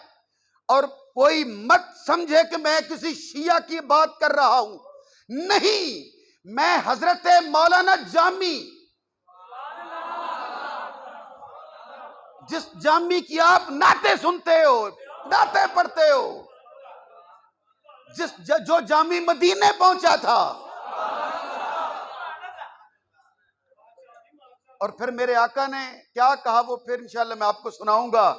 और कोई मत समझे कि मैं किसी शिया की बात कर रहा हूं, नहीं, मैं हजरत मौलाना जामी, जिस जामी की आप नाते सुनते हो, नाते पढ़ते हो, जो जामी मदीने पहुंचा था। और फिर मेरे आका ने क्या कहा वो फिर इंशाल्लाह मैं आपको सुनाऊंगा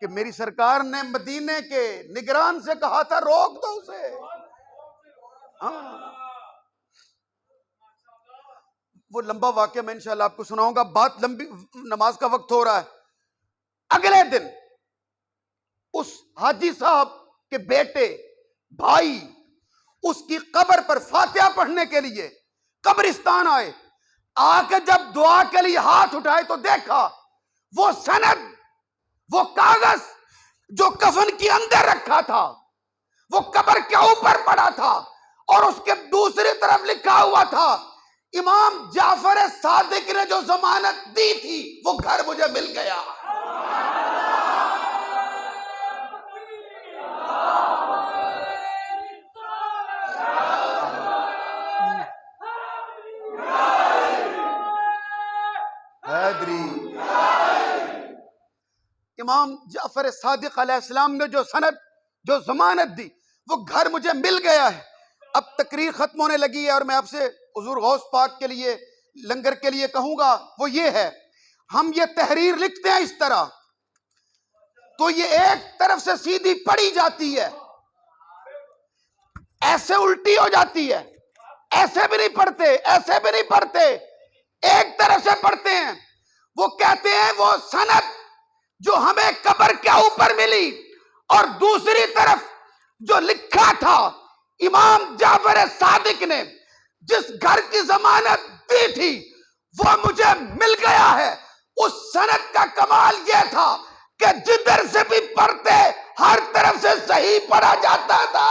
कि मेरी सरकार ने मदीने के निगरान से कहा था रोक दो उसे। हाँ, वो लंबा वाकया मैं इंशाल्लाह आपको सुनाऊंगा, बात लंबी, नमाज का वक्त हो रहा है। अगले दिन उस हाजी साहब के बेटे, भाई, उसकी कब्र पर फातिहा पढ़ने के लिए कब्रिस्तान आए। आके जब दुआ के लिए हाथ उठाए तो देखा वो सनद, वो कागज जो कफन के अंदर रखा था वो कब्र के ऊपर पड़ा था, और उसके दूसरी तरफ लिखा हुआ था इमाम जाफर सादिक ने जो जमानत दी थी वो घर मुझे मिल गया। इमाम जाफर सादिक अलैहिस्सलाम ने जो सनद, जो जमानत दी वो घर मुझे मिल गया है। अब तकरीर खत्म होने लगी है और मैं आपसे हुजूर गौस पाक के लिए लंगर के लिए कहूंगा वो ये है, हम ये तहरीर लिखते हैं इस तरह तो ये एक तरफ से सीधी पढ़ी जाती है, ऐसे उल्टी हो जाती है, ऐसे भी नहीं पढ़ते, ऐसे भी नहीं पढ़ते, एक तरफ से पढ़ते हैं। वो कहते हैं वो सनद जो हमें कब्र के ऊपर मिली और दूसरी तरफ जो लिखा था इमाम जाफर सादिक ने जिस घर की जमानत दी थी वो मुझे मिल गया है। उस सनद का कमाल यह था कि जिधर से भी पढ़ते हर तरफ से सही पढ़ा जाता था।